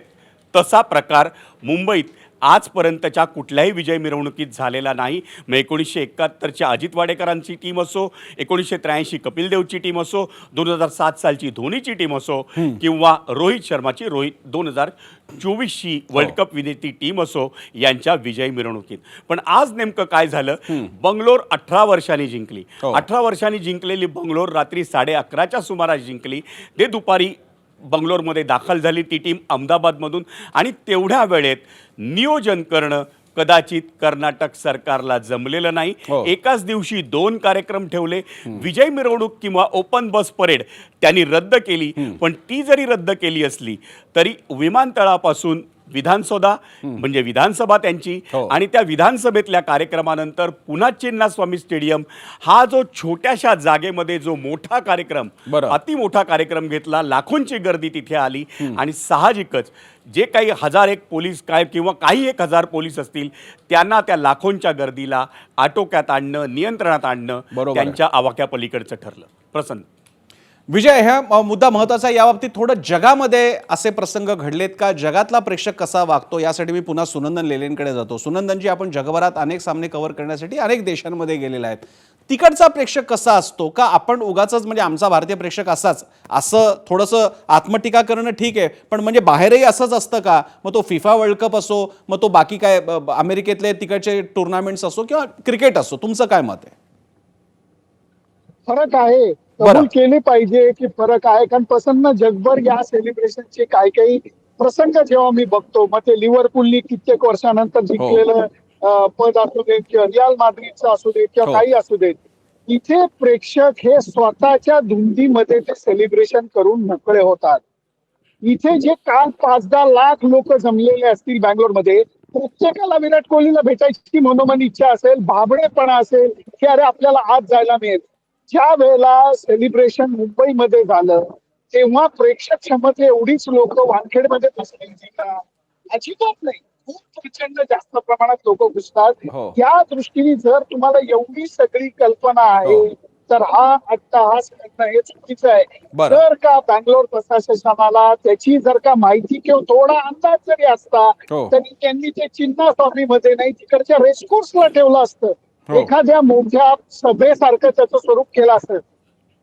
तसा प्रकार मुंबईत आजपर्यंतच्या कुठल्याही विजय मिरवणुकीत झालेला नाही. मग 1971च्या अजित वाडेकरांची टीम असो, 1983 कपिल देवची टीम असो, 2007 सालची धोनीची टीम असो किंवा रोहित शर्माची 2024ची वर्ल्ड कप विजेती टीम असो, यांच्या विजय मिरवणुकीत. पण आज नेमकं काय झालं? बंगलोर 18 वर्षांनी जिंकली. 18 वर्षांनी जिंकलेली बंगलोर रात्री 11:30च्या सुमारास जिंकली. ते दुपारी बंगलोरमध्ये दाखल झाली ती टीम अहमदाबादमधून आणि तेवढ्या वेळेत नियोजन करणं कदाचित कर्नाटक सरकारला जमलेलं नाही. एकाच दिवशी 2 कार्यक्रम ठेवले. विजय मिरवणूक किंवा ओपन बस परेड त्यांनी रद्द केली. पण ती जरी रद्द केली असली तरी विमानतळापासून विधानसौधा म्हणजे विधानसभा त्यांची आणि त्या विधानसभेतल्या कार्यक्रमानंतर पुन्हा चिन्नास्वामी स्टेडियम हा जो छोट्याशा जागेमध्ये जो मोठा कार्यक्रम, अति मोठा कार्यक्रम घेतला, लाखोंची गर्दी तिथे आली आणि साहजिकच जे काही 1001 पोलीस काय किंवा काही 1000 पोलीस असतील त्यांना त्या लाखोंच्या गर्दीला आटोक्यात आणणं, नियंत्रणात आणणं त्यांच्या आवाक्या पलीकडचं ठरलं. प्रसन्न, विजय, हा मुद्दा महत्त्वाचा आहे. याबाबतीत थोडं जगामध्ये असे प्रसंग घडलेत का, जगातला प्रेक्षक कसा वागतो, यासाठी मी पुन्हा सुनंदन लेलेंकडे जातो. सुनंदनजी, आपण जगभरात अनेक सामने कव्हर करण्यासाठी अनेक देशांमध्ये गेलेले आहेत. तिकडचा प्रेक्षक कसा असतो का, आपण उगाच म्हणजे आमचा भारतीय प्रेक्षक असाच, असं थोडंसं आत्मटीका करणं ठीक आहे, पण म्हणजे बाहेरही असंच असतं का? मग तो फिफा वर्ल्ड कप असो, मग तो बाकी काय अमेरिकेतले तिकडचे टुर्नामेंट्स असो किंवा क्रिकेट असो, तुमचं काय मत आहे? फरक आहे, कबूल केली पाहिजे की फरक आहे. कारण प्रसन्न जगभर या सेलिब्रेशनचे काही काही प्रसंग जेव्हा मी बघतो, मग ते लिव्हरपूलनी कित्येक वर्षानंतर जिंकलेलं पद असू देत किंवा रियाल माद्रिदचं असू देत किंवा हो. काही असू देत, इथे प्रेक्षक हे स्वतःच्या धुंदीमध्ये ते सेलिब्रेशन करून मोकळे होतात. इथे जे काल 5-10 लाख लोक जमलेले असतील बँगलोरमध्ये, प्रत्येकाला विराट कोहलीला भेटायची मनोमन इच्छा असेल, भाबडेपणा असेल की अरे आपल्याला आज जायला मिळेल. ज्या वेळेला सेलिब्रेशन मुंबईमध्ये झालं, तेव्हा प्रेक्षक क्षमता एवढीच लोक वानखेडमध्ये बसली का? अजिबात नाही. खूप प्रचंड जास्त प्रमाणात लोक घुसतात. हो. त्या दृष्टीने जर तुम्हाला एवढी सगळी कल्पना आहे, हो. तर हा अट्टहास करणं हे चुकीचं आहे. बरं. जर का बँगलोर प्रशासनाला त्याची जर का माहिती किंवा थोडा अंदाज जरी असता, हो. तरी त्यांनी ते चिन्नास्वामीमध्ये नाही, तिकडच्या रेसकोर्सला ठेवलं असतं. हो. एखाद्या मोठ्या सभेसारखं त्याचं स्वरूप केलं असतं.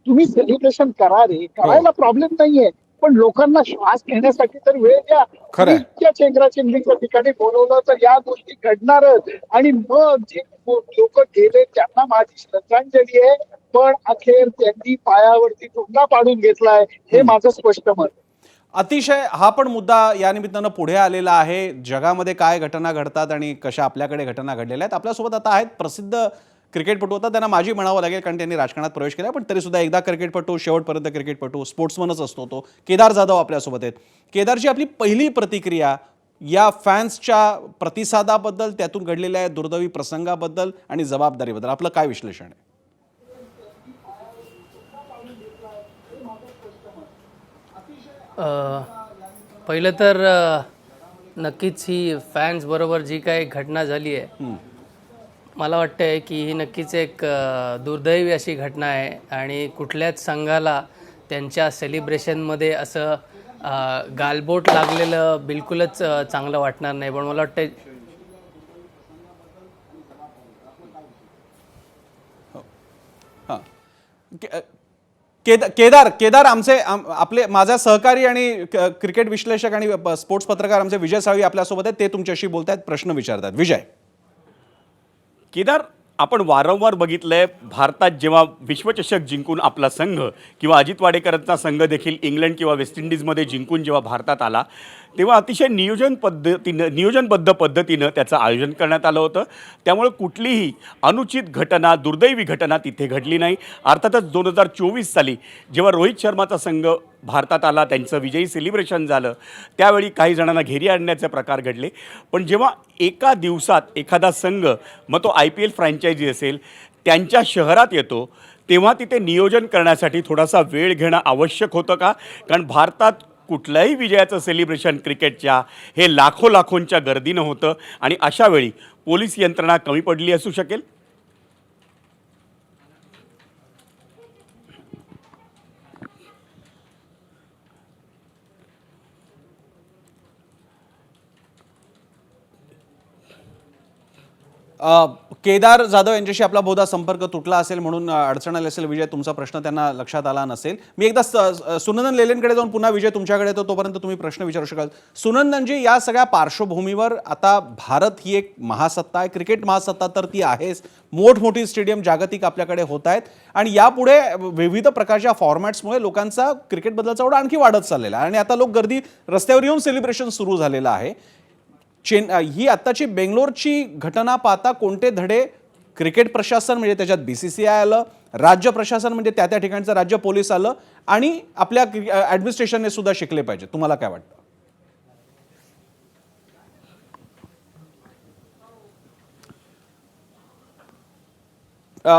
तुम्ही सेलिब्रेशन करा रे, करायला प्रॉब्लेम नाहीये, पण लोकांना श्वास घेण्यासाठी तर वेळ द्या. खरंय. तुम्ही इतक्या चेंगराचेंगरीच्या ठिकाणी बोलवलं तर या गोष्टी घडणारच. आणि मग जे लोक गेले त्यांना माझी श्रद्धांजली आहे, पण अखेर त्यांनी पायावरती चुंगा पाडून घेतलाय, हे माझं स्पष्ट मत आहे. अतिशय हा पण मुद्दा या निमित्तानं पुढे आलेला आहे. जगामध्ये काय घटना घडतात आणि कशा आपल्याकडे घटना घडलेल्या आहेत. आपल्यासोबत आता आहेत प्रसिद्ध क्रिकेटपटू. होता त्यांना माझी म्हणावं लागेल, कारण त्यांनी राजकारणात प्रवेश केला, पण तरी सुद्धा एकदा क्रिकेटपटू, शेवटपर्यंत क्रिकेटपटू, स्पोर्ट्समनच असतो तो. केदार जाधव आपल्यासोबत आहेत. केदारजी, आपली पहिली प्रतिक्रिया या फॅन्सच्या प्रतिसादाबद्दल, त्यातून घडलेल्या या दुर्दैवी प्रसंगाबद्दल आणि जबाबदारीबद्दल आपलं काय विश्लेषण आहे? पहिलं तर नक्कीच ही फॅन्स बरोबर जी काही घटना झाली आहे, मला वाटतंय की ही नक्कीच एक दुर्दैवी अशी घटना आहे आणि कुठल्याच संघाला त्यांच्या सेलिब्रेशनमध्ये असं गालबोट लागलेलं बिलकुलच चांगलं वाटणार नाही. पण मला वाटतं हां. केदार आमचे आपले माझा सहकारी आणि क्रिकेट विश्लेषक आणि स्पोर्ट्स पत्रकार आमचे विजय साळवी आपल्यासोबत आहेत. ते तुमच्याशी बोलतायत, प्रश्न विचारतात. विजय. केदार, आपण वारंवार बघितलंय, भारतात जेव्हा विश्वचषक जिंकून आपला संघ किंवा अजित वाडेकरांचा संघ देखील इंग्लंड किंवा वेस्ट इंडिजमध्ये जिंकून जेव्हा भारतात आला, तेव्हा अतिशय नियोजनबद्ध पद्धतीनं त्याचं आयोजन करण्यात आलं होतं. त्यामुळे कुठलीही अनुचित घटना, दुर्दैवी घटना तिथे घडली नाही. अर्थातच 2024 साली जेव्हा रोहित शर्माचा संघ भारतात आला, त्यांचं विजयी सेलिब्रेशन झालं, त्यावेळी काही जणांना घेरी आणण्याचे प्रकार घडले. पण जेव्हा एका दिवसात एखादा संघ, मग तो IPL फ्रँचायझी असेल, त्यांच्या शहरात येतो, तेव्हा तिथे नियोजन करण्यासाठी थोडासा वेळ घेणं आवश्यक होतं का? कारण भारतात कुठल्याही विजयाचं सेलिब्रेशन क्रिकेटच्या हे लाखोंच्या गर्दीनं होतं आणि अशा वेळी पोलीस यंत्रणा कमी पडली असू शकेल. केदार जाधव यांच्याशी आपला बहुधा संपर्क तुटला असेल, म्हणून अडचण आली असेल. विजय, तुमचा प्रश्न त्यांना लक्षात आला नसेल. मी एकदा सुनंदन लेलेंकडे जाऊन पुन्हा विजय तुमच्याकडे येतो, तोपर्यंत तुम्ही प्रश्न विचारू शकाल. सुनंदनजी, या सगळ्या पार्श्वभूमीवर आता भारत ही एक महासत्ता आहे, क्रिकेट महासत्ता तर ती आहेच. मोठमोठी स्टेडियम जागतिक आपल्याकडे होत आहेत आणि यापुढे विविध प्रकारच्या फॉर्मॅट्समुळे लोकांचा क्रिकेटबद्दलचा ओढा आणखी वाढत चाललेला आहे आणि आता लोक गर्दी रस्त्यावर येऊन सेलिब्रेशन सुरू झालेलं आहे. ही आत्ताची बेंगलोरची घटना पाहता कोणते धडे क्रिकेट प्रशासन, म्हणजे त्याच्यात BCCI आलं, राज्य प्रशासन म्हणजे त्या त्या ठिकाणचं राज्य पोलीस आलं आणि आपल्या ॲडमिनिस्ट्रेशनने सुद्धा शिकले पाहिजे, तुम्हाला काय वाटतं?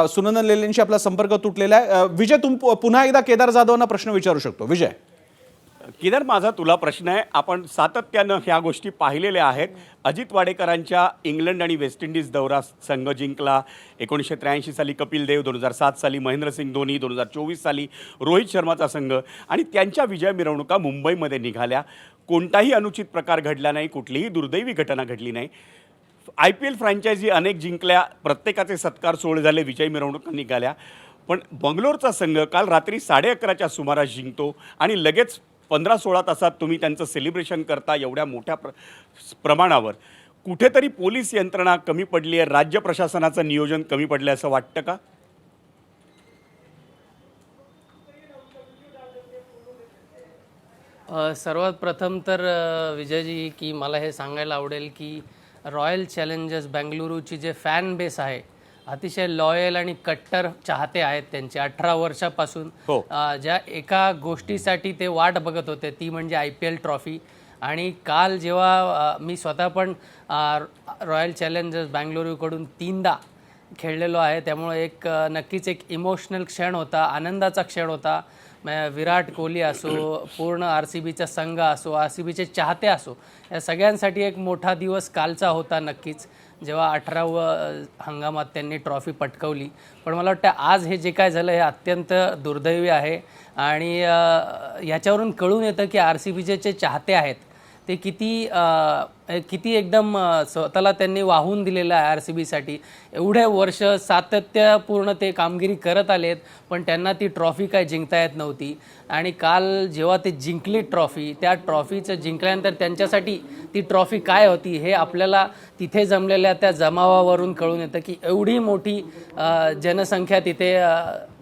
सुनंदन लेलेंशी आपला संपर्क तुटलेला आहे. विजय, पुन्हा एकदा केदार जाधवांना प्रश्न विचारू शकतो. विजय. केदार, माझा तुला प्रश्न आहे. आपण सातत्यानं ह्या गोष्टी पाहिलेल्या आहेत. अजित वाडेकरांच्या इंग्लंड आणि वेस्ट इंडिज दौरा संघ जिंकला. 1983 साली कपिल देव, 2007 साली महेंद्रसिंग धोनी, 2024 साली रोहित शर्माचा संघ, आणि त्यांच्या विजय मिरवणुका मुंबईमध्ये निघाल्या. कोणताही अनुचित प्रकार घडला नाही, कुठलीही दुर्दैवी घटना घडली नाही. IPL फ्रँचायझी अनेक जिंकल्या, प्रत्येकाचे सत्कार सोहळे झाले, विजय मिरवणुका निघाल्या. पण बंगलोरचा संघ काल रात्री 11:30च्या सुमारास जिंकतो आणि लगेच 15-16 तासात तुम्ही त्यांचं सेलिब्रेशन करता एवढ्या मोठ्या प्रमाणावर. कुठेतरी पोलीस यंत्रणा कमी पडली आहे, राज्य प्रशासनाचं नियोजन कमी पडलं असं वाटतं का? सर्वात प्रथम तर विजयजी की मला हे सांगायला आवडेल की रॉयल चॅलेंजर्स बेंगलुरूची जे फॅन बेस आहे अतिशय लॉयल आणि कट्टर चाहते आहेत त्यांचे 18 वर्षापासून. हो. ज्या एका गोष्टीसाठी ते वाट बघत होते ती म्हणजे IPL ट्रॉफी. आणि काल जेव्हा मी स्वतः पण रॉयल चॅलेंजर्स बेंगलुरूकडून 3दा खेळलेलो आहे, त्यामुळे नक्कीच एक इमोशनल क्षण होता, आनंदाचा क्षण होता. विराट कोहली असो, पूर्ण RCBचा संघ असो, RCBचे चाहते असो, या सगळ्यांसाठी एक मोठा दिवस कालचा होता नक्कीच, जेव्हा 18व्या हंगामात त्यांनी ट्रॉफी पटकवली. पण मला वाटतं आज हे जे काय झालं हे अत्यंत दुर्दैवी आहे. आणि याच्यावरून कळून येतं की RCBचे जे चाहते आहेत ते किती एकदम स्वतःला त्यांनी वाहून दिलेलं आहे RCBसाठी. एवढे वर्ष सातत्यपूर्ण ते कामगिरी करत आलेत, पण त्यांना ती ट्रॉफी काय जिंकता येत नव्हती. आणि काल जेव्हा ते जिंकली ट्रॉफी, त्या ट्रॉफीचं जिंकल्यानंतर त्यांच्यासाठी ती ट्रॉफी काय होती हे आपल्याला तिथे जमलेल्या त्या जमावावरून कळून येतं की एवढी मोठी जनसंख्या तिथे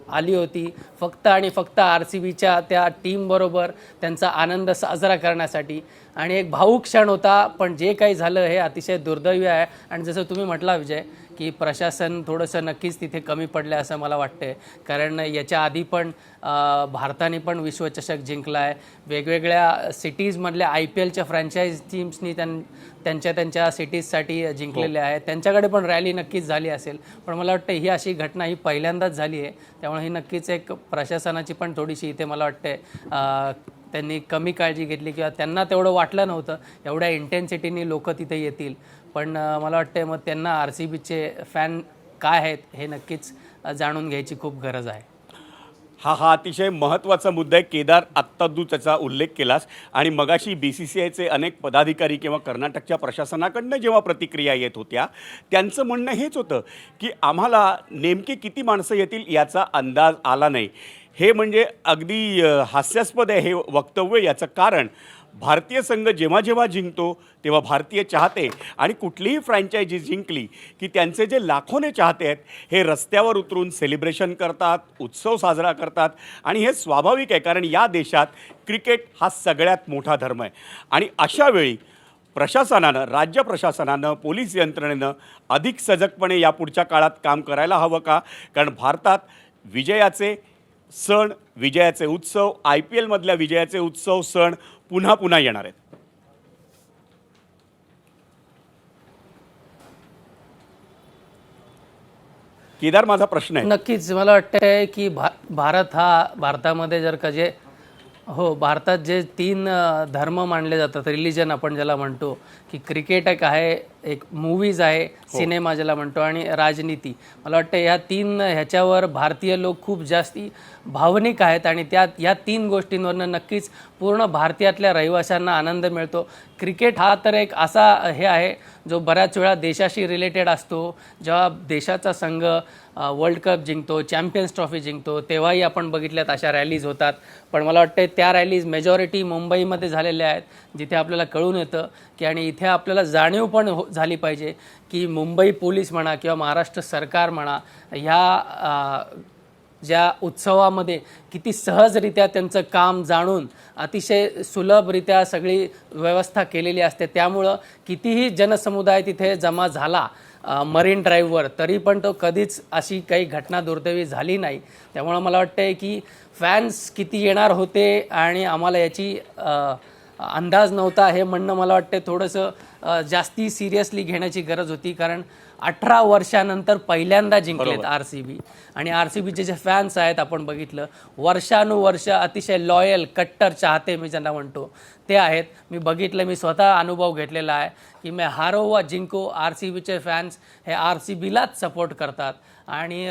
आली होती फक्त आणि फक्त RCBच्या त्या टीमबरोबर त्यांचा आनंद साजरा करण्यासाठी. आणि एक भावूक क्षण होता. पण जे काही झालं हे अतिशय दुर्दैवी आहे. आणि जसं तुम्ही म्हटला विजय की प्रशासन थोडंसं नक्कीच तिथे कमी पडलं आहे असं मला वाटतं. कारण याच्या आधी पण भारताने पण विश्वचषक जिंकला आहे. वेगवेगळ्या सिटीजमधल्या IPLच्या फ्रँचायझ टीम्सनी त्यांच्या सिटीजसाठी जिंकलेल्या आहेत. त्यांच्याकडे पण रॅली नक्कीच झाली असेल. पण मला वाटतं ही अशी घटना ही पहिल्यांदाच झाली आहे. त्यामुळे ही नक्कीच एक प्रशासनाची पण थोडीशी इथे मला वाटते त्यांनी कमी काळजी घेतली किंवा त्यांना तेवढं वाटलं नव्हतं एवढ्या इंटेन्सिटीने लोक तिथे येतील. पण मला वाटतं मग त्यांना RCBचे फॅन काय आहेत हे नक्कीच जाणून घ्यायची खूप गरज आहे. हा अतिशय महत्त्वाचा मुद्दा आहे केदार. आत्ता तू त्याचा उल्लेख केलास. आणि मगाशी BCCIचे अनेक पदाधिकारी किंवा कर्नाटकच्या प्रशासनाकडनं जेव्हा प्रतिक्रिया येत होत्या त्यांचं म्हणणं हेच होतं की आम्हाला नेमकी किती माणसं येतील याचा अंदाज आला नाही. हे म्हणजे अगदी हास्यास्पद आहे हे वक्तव्य. याचं कारण भारतीय संघ जेव्हा जेव्हा जिंकतो तेव्हा भारतीय चाहते आणि कुठलीही फ्रँचायझी जिंकली की त्यांचे जे लाखोने चाहते आहेत हे रस्त्यावर उतरून सेलिब्रेशन करतात, उत्सव साजरा करतात. आणि हे स्वाभाविक आहे, कारण या देशात क्रिकेट हा सगळ्यात मोठा धर्म आहे. आणि अशा वेळी प्रशासनानं, राज्य प्रशासनानं, पोलीस यंत्रणेनं अधिक सजगपणे यापुढच्या काळात काम करायला हवं का? कारण भारतात विजयाचे सण, विजयाचे उत्सव, IPLमधल्या विजयाचे उत्सव, सण पुन्हा पुन्हा येणार आहेत. केदार, माझा प्रश्न आहे. नक्कीच मला वाटतंय की भारतामध्ये जर का भारतात जे 3 धर्म मानले जातात, रिलिजन आपण ज्याला म्हणतो, की क्रिकेट एक आहे, एक मूवीज आहे, सिनेमा ज्याला म्हणतो, आणि राजनीती. मला वाटतं ह्याच्यावर भारतीय लोक खूप जास्ती भावनिक आहेत. आणि या 3 गोष्टींवरनं नक्कीच पूर्ण भारतातल्या रहिवाशांना आनंद मिळतो. क्रिकेट हा तर एक असा आहे जो बऱ्याच वेळा देशाशी रिलेटेड असतो. जेव्हा देशाचा संघ वर्ल्ड कप जिंकतो, चॅम्पियन्स ट्रॉफी जिंकतो, तेव्हाही आपण बघितल्यात अशा रॅलीज होतात. पण मला वाटतं त्या रॅलीज मेजॉरिटी मुंबईमध्ये झालेल्या आहेत, जिथे आपल्याला कळून येतं की, आणि इथे आपल्याला जाणीव पण झाली पाहिजे की मुंबई पोलीस म्हणा किंवा महाराष्ट्र सरकार म्हणा, ह्या ज्या उत्सवामध्ये किती सहजरित्या त्यांचं काम जाणून अतिशय सुलभरित्या सगळी व्यवस्था केलेली असते. त्यामुळं कितीही जनसमुदाय तिथे जमा झाला मरीन ड्राईव्हवर, तरी पण तो कधीच अशी काही घटना दुर्दैवी झाली नाही. त्यामुळं मला वाटतं की फॅन्स किती येणार होते आणि आम्हाला याची अंदाज नव्हता हे म्हणणं मला वाटतं थोडंसं जास्ती सिरियसली घेण्याची गरज होती. कारण 18 वर्षानंतर पहिल्यांदा जिंकलेत RCB. आणि RCBचे जे फॅन्स आहेत आपण बघितलं, वर्षानुवर्ष अतिशय लॉयल कट्टर चाहते मी ज्यांना म्हणतो ते आहेत. मी बघितलं, मी स्वतः अनुभव घेतलेला आहे की मी हारो वा जिंको RCBचे फॅन्स हे RCBलाच सपोर्ट करतात. आणि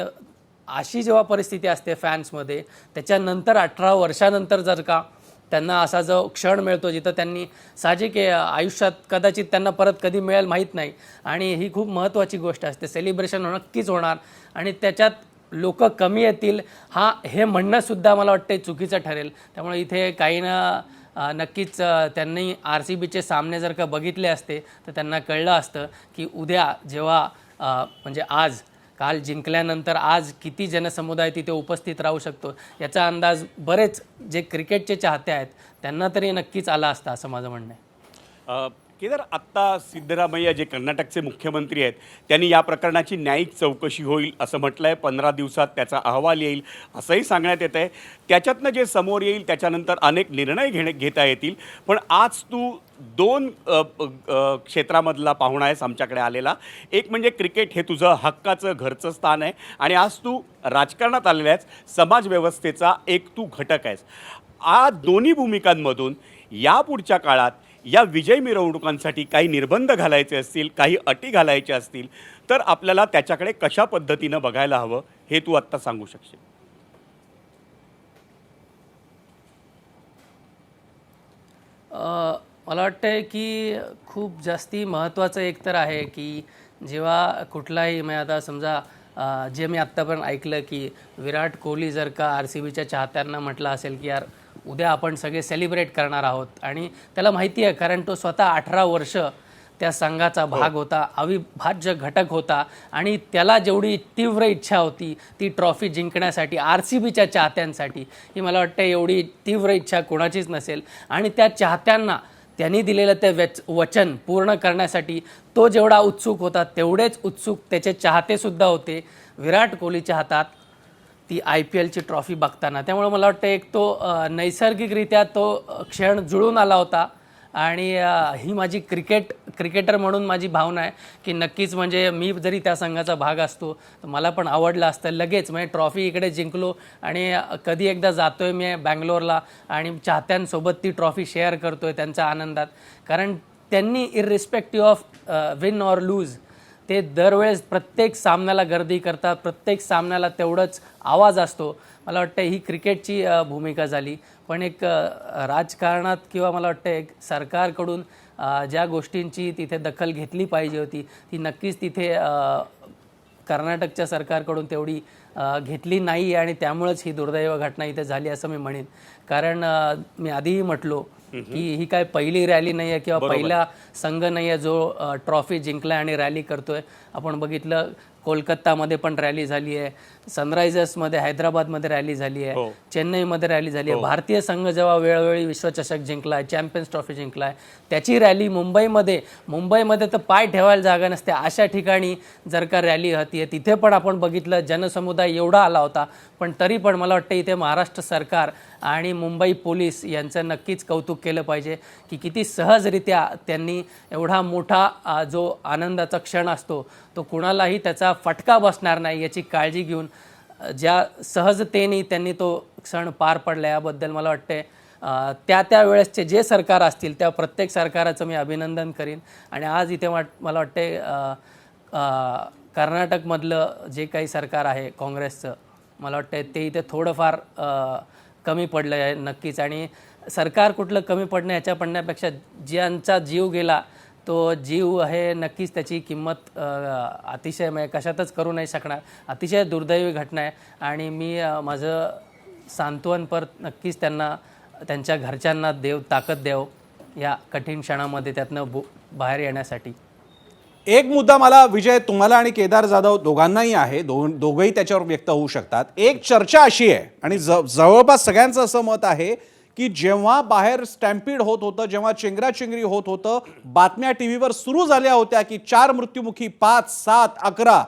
अशी जेव्हा परिस्थिती असते फॅन्समध्ये, त्याच्यानंतर 18 वर्षानंतर जर का त्यांना असा जो क्षण मिळतो जिथं त्यांनी साहजिक आहे आयुष्यात कदाचित त्यांना परत कधी मिळेल माहीत नाही, आणि ही खूप महत्त्वाची गोष्ट असते. सेलिब्रेशन नक्कीच होणार आणि त्याच्यात लोक कमी येतील हे म्हणणंसुद्धा मला वाटते चुकीचं ठरेल. त्यामुळे इथे काही ना नक्कीच त्यांनी RCBचे सामने जर का बघितले असते तर त्यांना कळलं असतं की उद्या जेव्हा म्हणजे आज काल जिंकल्यानंतर आज किती जनसमुदाय तिथे उपस्थित राहू शकतो याचा अंदाज बरेच जे क्रिकेटचे चाहते आहेत त्यांना तरी नक्कीच आला असता असं माझं म्हणणं आहे. केदार, आत्ता सिद्धरामय्या जे कर्नाटकचे मुख्यमंत्री आहेत त्यांनी या प्रकरणाची न्यायिक चौकशी होईल असं म्हटलं आहे. 15 दिवसात त्याचा अहवाल येईल असंही सांगण्यात येत आहे. त्याच्यातनं जे समोर येईल त्याच्यानंतर अनेक निर्णय घेता येतील. पण आज तू 2 क्षेत्रामधला पाहुणा आहेस आमच्याकडे आलेला. एक म्हणजे क्रिकेट हे तुझं हक्काचं घरचं स्थान आहे आणि आज तू राजकारणात आलेला आहेस, समाजव्यवस्थेचा एक तू घटक आहेस. दोन्ही भूमिकांमधून यापुढच्या काळात या विजय मिरवणुकांसाठी काही निर्बंध घालायचे असतील, काही अटी घालायच्या असतील तर आपल्याला त्याच्याकडे कशा पद्धतीनं बघायला हवं हे तू आत्ता सांगू शकशील? मला वाटतं की खूप जास्ती महत्त्वाचं एक तर आहे की जेव्हा कुठलाही मी आता समजा जे मी आत्तापर्यंत ऐकलं की विराट कोहली जर का RCBच्या चाहत्यांना म्हटलं असेल की यार उद्या आपण सगळे सेलिब्रेट करणार आहोत, आणि त्याला माहिती आहे कारण तो स्वतः 18 वर्ष त्या संघाचा भाग होता, अविभाज्य घटक होता, आणि त्याला जेवढी तीव्र इच्छा होती ती ट्रॉफी जिंकण्यासाठी RCBच्या चाहत्यांसाठी, ही मला वाटतं एवढी तीव्र इच्छा कोणाचीच नसेल. आणि त्या चाहत्यांना त्यांनी दिलेलं ते वचन पूर्ण करण्यासाठी तो जेवढा उत्सुक होता तेवढेच उत्सुक त्याचे चाहतेसुद्धा होते विराट कोहलीच्या हातात ती IPLची ट्रॉफी बघताना. त्यामुळे मला वाटतं एक तो नैसर्गिकरित्या तो क्षण जुळून आला होता. आणि ही माझी क्रिकेटर म्हणून माझी भावना आहे की नक्कीच म्हणजे मी जरी त्या संघाचा भाग असतो तर मला पण आवडलं असतं लगेच. म्हणजे ट्रॉफी इकडे जिंकलो आणि कधी एकदा जातो आहे मी बँगलोरला आणि चाहत्यांसोबत ती ट्रॉफी शेअर करतो आहे त्यांच्या आनंदात. कारण त्यांनी इररिस्पेक्टिव्ह ऑफ विन ऑर लूज ते दरवेळेस प्रत्येक सामन्याला गर्दी करतात, प्रत्येक सामन्याला तेवढंच आवाज असतो. मला वाटतं ही क्रिकेटची भूमिका झाली. पण एक राजकारणात किंवा मला वाटतं एक सरकारकडून ज्या गोष्टींची तिथे दखल घेतली पाहिजे होती ती नक्कीच तिथे कर्नाटकच्या सरकारकडून तेवढी घेतली नाही, आणि त्यामुळेच ही दुर्दैव घटना इथे झाली असं मी म्हणेन. कारण मी आधीही म्हटलो की ही काय पहिली रॅली नाही आहे किंवा पहिला संघ नाही आहे जो ट्रॉफी जिंकला आणि रॅली करतोय. आपण बघितलं कोलकातामध्ये पण रॅली झाली आहे, सनरायझर्समध्ये हैदराबादमध्ये रॅली झाली आहे, चेन्नईमध्ये रॅली झाली आहे. भारतीय संघ जेव्हा वेळोवेळी विश्वचषक जिंकला आहे, चॅम्पियन्स ट्रॉफी जिंकला आहे, त्याची रॅली मुंबईमध्ये तर पाय ठेवायला जागा नसते अशा ठिकाणी जर का रॅली होती आहे तिथे पण आपण बघितलं जनसमुदाय एवढा आला होता. पण तरी पण मला वाटतं इथे महाराष्ट्र सरकार आणि मुंबई पोलीस यांचं नक्कीच कौतुक केलं पाहिजे की किती सहजरित्या त्यांनी एवढा मोठा जो आनंदाचा क्षण असतो तो कुणालाही त्याचा फटका बसणार नाही याची काळजी घेऊन ज्या सहजतेने त्यांनी तो क्षण पार पडला याबद्दल मला वाटते त्या वेळेसचे जे सरकार असतील त्या प्रत्येक सरकाराचं मी अभिनंदन करीन. आणि आज इथे मला वाटते कर्नाटकमधलं जे काही सरकार आहे काँग्रेसचं मला वाटतं ते इथे थोडंफार कमी पडलं आहे नक्कीच. आणि सरकार कुठलं कमी पडणं याच्या पडण्यापेक्षा ज्यांचा जीव गेला तो जीव आहे नक्कीच त्याची किंमत अतिशय म्हणजे कशातच करू नाही शकणार. अतिशय दुर्दैवी घटना आहे आणि मी माझं सांत्वनपर नक्कीच त्यांना त्यांच्या घरच्यांना देव ताकद द्यावं या कठीण क्षणामध्ये त्यातनं बाहेर येण्यासाठी. एक मुद्दा मला विजय तुम्हाला आणि केदार जाधव दोघांनाही आहे, दोघंही त्याच्यावर व्यक्त होऊ शकतात. एक चर्चा अशी आहे आणि जवळपास सगळ्यांचं असं मत आहे की जेव्हा बाहेर स्टॅम्पीड होत होतं, जेव्हा चेंगराचेंगरी होत होतं, बातम्या टीव्हीवर सुरू झाल्या होत्या की 4 मृत्युमुखी 5, 7, 11,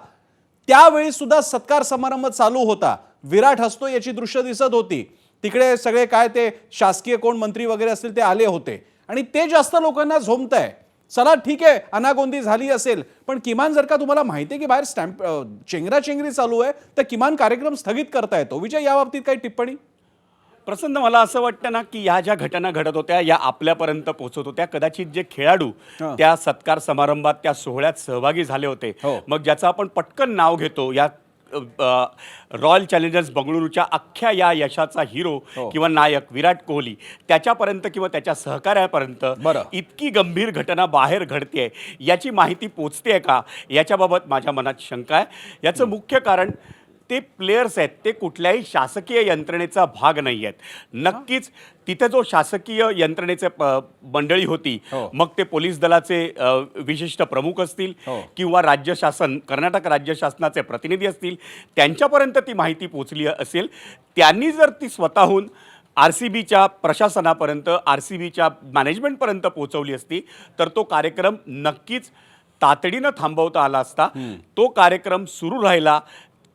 त्यावेळी सुद्धा सत्कार समारंभ चालू होता. विराट हसतो याची दृश्य दिसत होती. तिकडे सगळे काय ते शासकीय कोण मंत्री वगैरे असतील ते आले होते आणि ते जास्त लोकांना झोमतंय. चला ठीक आहे, अनागोंदी झाली असेल, पण किमान जर का तुम्हाला माहिती आहे की बाहेर चेंगराचेंगरी चालू आहे, तर किमान कार्यक्रम स्थगित करता येतो. विजय, या बाबतीत काही टिप्पणी? प्रसन्न, मला असं वाटतं ना की या ज्या घटना घडत होत्या या आपल्यापर्यंत पोहोचत होत्या. कदाचित जे खेळाडू त्या सत्कार समारंभात त्या सोहळ्यात सहभागी झाले होते, मग ज्याचं आपण पटकन नाव घेतो, या रॉयल चॅलेंजर्स बंगळुरूच्या अख्ख्या या यशाचा हिरो किंवा नायक विराट कोहली, त्याच्यापर्यंत किंवा त्याच्या सहकार्यापर्यंत इतकी गंभीर घटना बाहेर घडते याची माहिती पोचते का, याच्याबाबत माझ्या मनात शंका आहे. याचं मुख्य कारण ते प्लेयर्स आहेत, ते कुठल्याही शासकीय यंत्रणेचा भाग नाही आहेत. नक्कीच तिथे जो शासकीय यंत्रणेचे मंडळी होती, मग ते पोलीस दलाचे विशिष्ट प्रमुख असतील किंवा राज्य शासन, कर्नाटक राज्य शासनाचे प्रतिनिधी असतील, त्यांच्यापर्यंत ती माहिती पोचली असेल. त्यांनी जर ती स्वतःहून RCBच्या प्रशासनापर्यंत, RCBच्या मॅनेजमेंटपर्यंत पोहोचवली असती तर तो कार्यक्रम नक्कीच तातडीनं थांबवता आला असता. तो कार्यक्रम सुरू राहिला,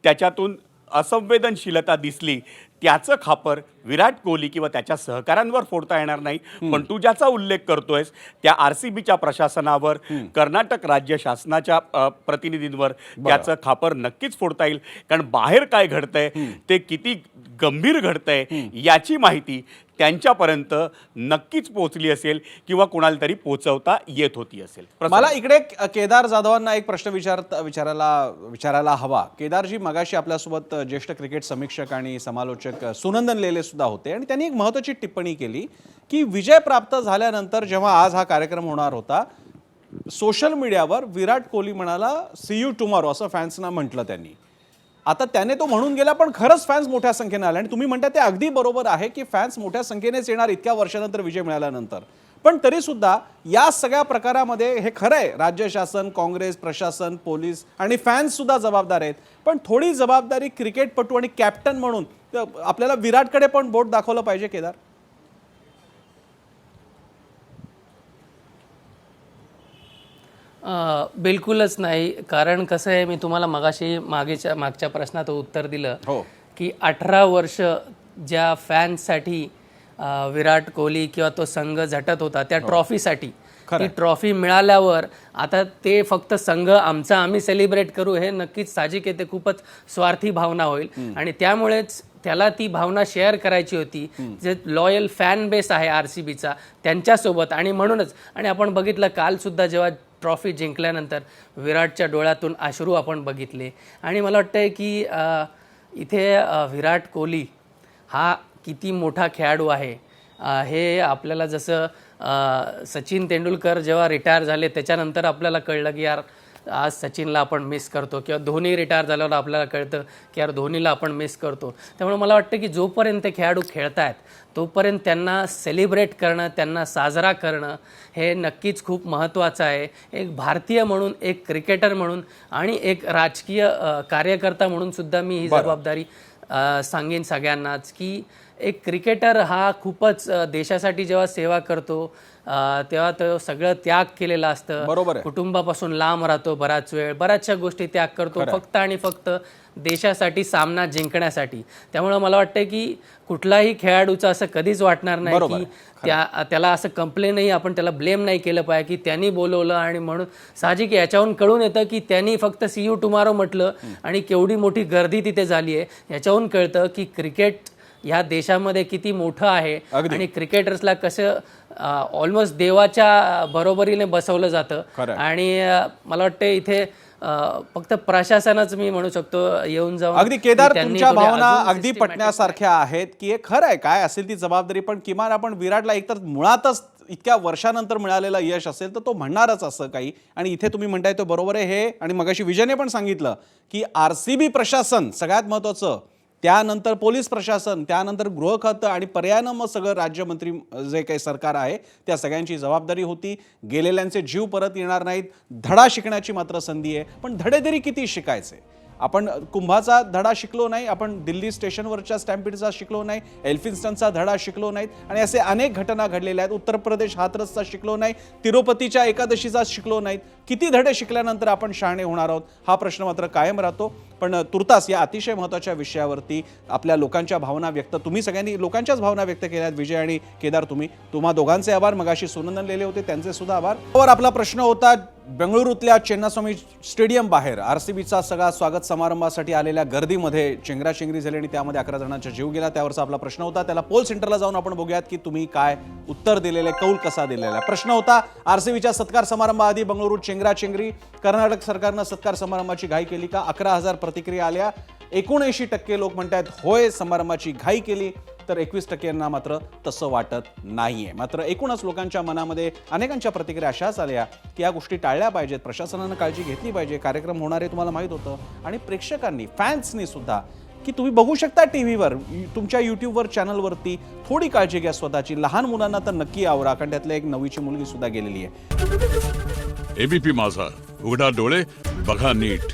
त्याच्यातून असंवेदनशीलता दिसली, त्याचं खापर विराट कोहली किंवा त्याच्या सहकाऱ्यांवर फोडता येणार नाही. पण तू ज्याचा उल्लेख करतोयस त्या RCBच्या प्रशासनावर, कर्नाटक राज्य शासनाच्या प्रतिनिधींवर त्याचं खापर नक्कीच फोडता येईल. कारण बाहेर काय घडतंय, ते किती गंभीर घडतंय याची माहिती त्यांच्यापर्यंत नक्कीच पोहोचली असेल किंवा कोणाला तरी पोहोचवता येत होती असेल. मला इकडे केदार जाधवांना एक प्रश्न विचारायला हवा. केदारजी, मगाशी आपल्यासोबत ज्येष्ठ क्रिकेट समीक्षक आणि समालोचक सुनंदन लेले सुद्धा होते आणि त्यांनी एक महत्त्वाची टिप्पणी केली की विजय प्राप्त झाल्यानंतर जेव्हा आज हा कार्यक्रम होणार होता, सोशल मीडियावर विराट कोहली म्हणाला सी यू टुमॉरो, असं फॅन्सना म्हटलं त्यांनी. आता त्याने तो म्हणून गेला, पण खरंच फॅन्स मोठ्या संख्येने आले आणि तुम्ही म्हणता ते अगदी बरोबर आहे की फॅन्स मोठ्या संख्येनेच येणार इतक्या वर्षानंतर विजय मिळाल्यानंतर. पण तरी सुद्धा या सगळ्या प्रकारामध्ये हे खरं आहे, राज्य शासन, काँग्रेस, प्रशासन, पोलीस आणि फॅन्स सुद्धा जबाबदार आहेत. पण थोडी जबाबदारी क्रिकेटपटू आणि कॅप्टन म्हणून आपल्याला विराटकडे पण बोट दाखवलं पाहिजे. केदार, बिलकुलच नाही. कारण कसं आहे, मी तुम्हाला मागच्या प्रश्नात उत्तर दिलं की 18 वर्ष ज्या फॅन्ससाठी विराट कोहली किंवा तो संघ झटत होता त्या ट्रॉफीसाठी, ती ट्रॉफी मिळाल्यावर आता ते फक्त संघ आमचा आम्ही सेलिब्रेट करू हे नक्कीच साहजिक आहे, ते खूपच स्वार्थी भावना होईल आणि त्यामुळेच त्याला ती भावना शेअर करायची होती जे लॉयल फॅन बेस आहे RCBचा त्यांच्यासोबत. आणि म्हणूनच, आणि आपण बघितलं कालसुद्धा जेव्हा ट्रॉफी जिंकल्यानंतर विराटच्या डोळ्यातून अश्रू आपण बघितले. आणि मला वाटतं की इथे विराट कोहली हा किती मोठा खेळाडू आहे हे आपल्याला, जसं सचिन तेंडुलकर जेव्हा रिटायर झाले त्याच्यानंतर आपल्याला कळलं की यार आज सचिनला आपण मिस करतो, किंवा धोनी रिटायर झाल्यावर आपल्याला कळतं की यार धोनीला आपण मिस करतो. त्यामुळे मला वाटतं की जोपर्यंत ते खेळाडू खेळत आहेत तोपर्यंत त्यांना सेलिब्रेट करणं, त्यांना साजरा करणं हे नक्कीच खूप महत्त्वाचं आहे. एक भारतीय म्हणून, एक क्रिकेटर म्हणून आणि एक राजकीय कार्यकर्ता म्हणून सुद्धा मी ही जबाबदारी सांगेन सगळ्यांनाच की एक क्रिकेटर हा खूपच देशासाठी जेव्हा सेवा करतो तेव्हा तो सगळं त्याग केलेलं असतं. बरोबर आहे. कुटुंबापासून लांब राहतो बराच वेळ, बऱ्याचशा गोष्टी त्याग करतो फक्त आणि फक्त देशासाठी, सामना जिंकण्यासाठी. त्यामुळे मला वाटतं की कुठलाही खेळाडूचं असं कधीच वाटणार नाही की त्याला असं कंप्लेनही आपण त्याला ब्लेम नाही केलं पाहिजे की त्यांनी बोलवलं आणि म्हणून. साहजिक याच्यावरून कळून येतं की त्यांनी फक्त सी यू टुमॉरो म्हटलं आणि केवढी मोठी गर्दी तिथे झाली आहे. याच्यावरून कळतं की क्रिकेट ह्या देशामध्ये किती मोठं आहे आणि क्रिकेटर्सला कसं ऑलमोस्ट देवाच्या बरोबरीने बसवलं जातं. आणि मला वाटतं इथे फक्त प्रशासनच मी म्हणू शकतो येऊन जाऊन. अगदी केदार, तुमच्या भावना अगदी पटण्यासारख्या आहेत की हे खरं आहे, काय असेल ती जबाबदारी, पण किमान आपण विराटला एकतर मुळातच इतक्या वर्षानंतर मिळालेलं यश असेल तर तो म्हणणारच असं काही. आणि इथे तुम्ही म्हणताय तो बरोबर आहे हे. आणि मगाशी विजयने पण सांगितलं की RCB प्रशासन सगळ्यात महत्त्वाचं, त्यानंतर पोलीस प्रशासन, त्यानंतर गृह खातं आणि पर्यायानं मग सगळं राज्यमंत्री जे काही सरकार आहे त्या सगळ्यांची जबाबदारी होती. गेलेल्यांचे जीव परत येणार नाहीत, धडा शिकण्याची मात्र संधी आहे. पण धडे तरी किती शिकायचे? आपण कुंभाचा धडा शिकलो नाही, आपण दिल्ली स्टेशनवरच्या स्टॅम्पिडचा शिकलो नाही, एल्फिन्स्टनचा धडा शिकलो नाहीत आणि असे अनेक घटना घडलेल्या आहेत. उत्तर प्रदेश हाथरसचा शिकलो नाही, तिरुपतीच्या एकादशीचा शिकलो नाहीत. किती धडे शिकल्यानंतर आपण शहाणे होणार आहोत हा प्रश्न मात्र कायम राहतो. पण तुर्तास या अतिशय महत्त्वाच्या विषयावरती आपल्या लोकांच्या भावना व्यक्त, तुम्ही सगळ्यांनी लोकांच्याच भावना व्यक्त केल्या आहेत. विजय आणि केदार, तुम्हा दोघांचे आभार. मगाशी सुनंदन लेले होते, त्यांचे सुद्धा आभार. वर आपला प्रश्न होता बेंगळुरूतल्या चेन्नास्वामी स्टेडियम बाहेर आरसीबीचा सगळा स्वागत समारंभासाठी आलेल्या गर्दीमध्ये चेंगराचेंगरी झाली आणि त्यामध्ये 11 जणांचा जीव गेला. त्यावरचा आपला प्रश्न होता. त्याला पोल सेंटरला जाऊन आपण बघूयात की तुम्ही काय उत्तर दिलेले, कौल कसा दिलेला. प्रश्न होता आरसीबीच्या सत्कार समारंभाआधी बंगळुरूत चेंगराचेंगरी, कर्नाटक सरकारनं सत्कार समारंभाची घाई केली का? 11,000 प्रतिक्रिया आल्या. 79% लोक म्हणतात होय समारंभाची घाई केली, तर 21% मात्र तसं वाटत नाहीये. मात्र एकूणच लोकांच्या मनामध्ये अनेकांच्या प्रतिक्रिया अशाच आल्या की या गोष्टी टाळल्या पाहिजेत, प्रशासनानं काळजी घेतली पाहिजे. कार्यक्रम होणारे तुम्हाला माहीत होतं आणि प्रेक्षकांनी, फॅन्सनी सुद्धा, की तुम्ही बघू शकता टीव्हीवर, तुमच्या यूट्यूबवर चॅनलवरती. थोडी काळजी घ्या स्वतःची. लहान मुलांना तर नक्की आवरा, कारण त्यातल्या एक 9वीची मुलगी सुद्धा गेलेली आहे. एबीपी माझा, उघडा डोळे बघा नीट.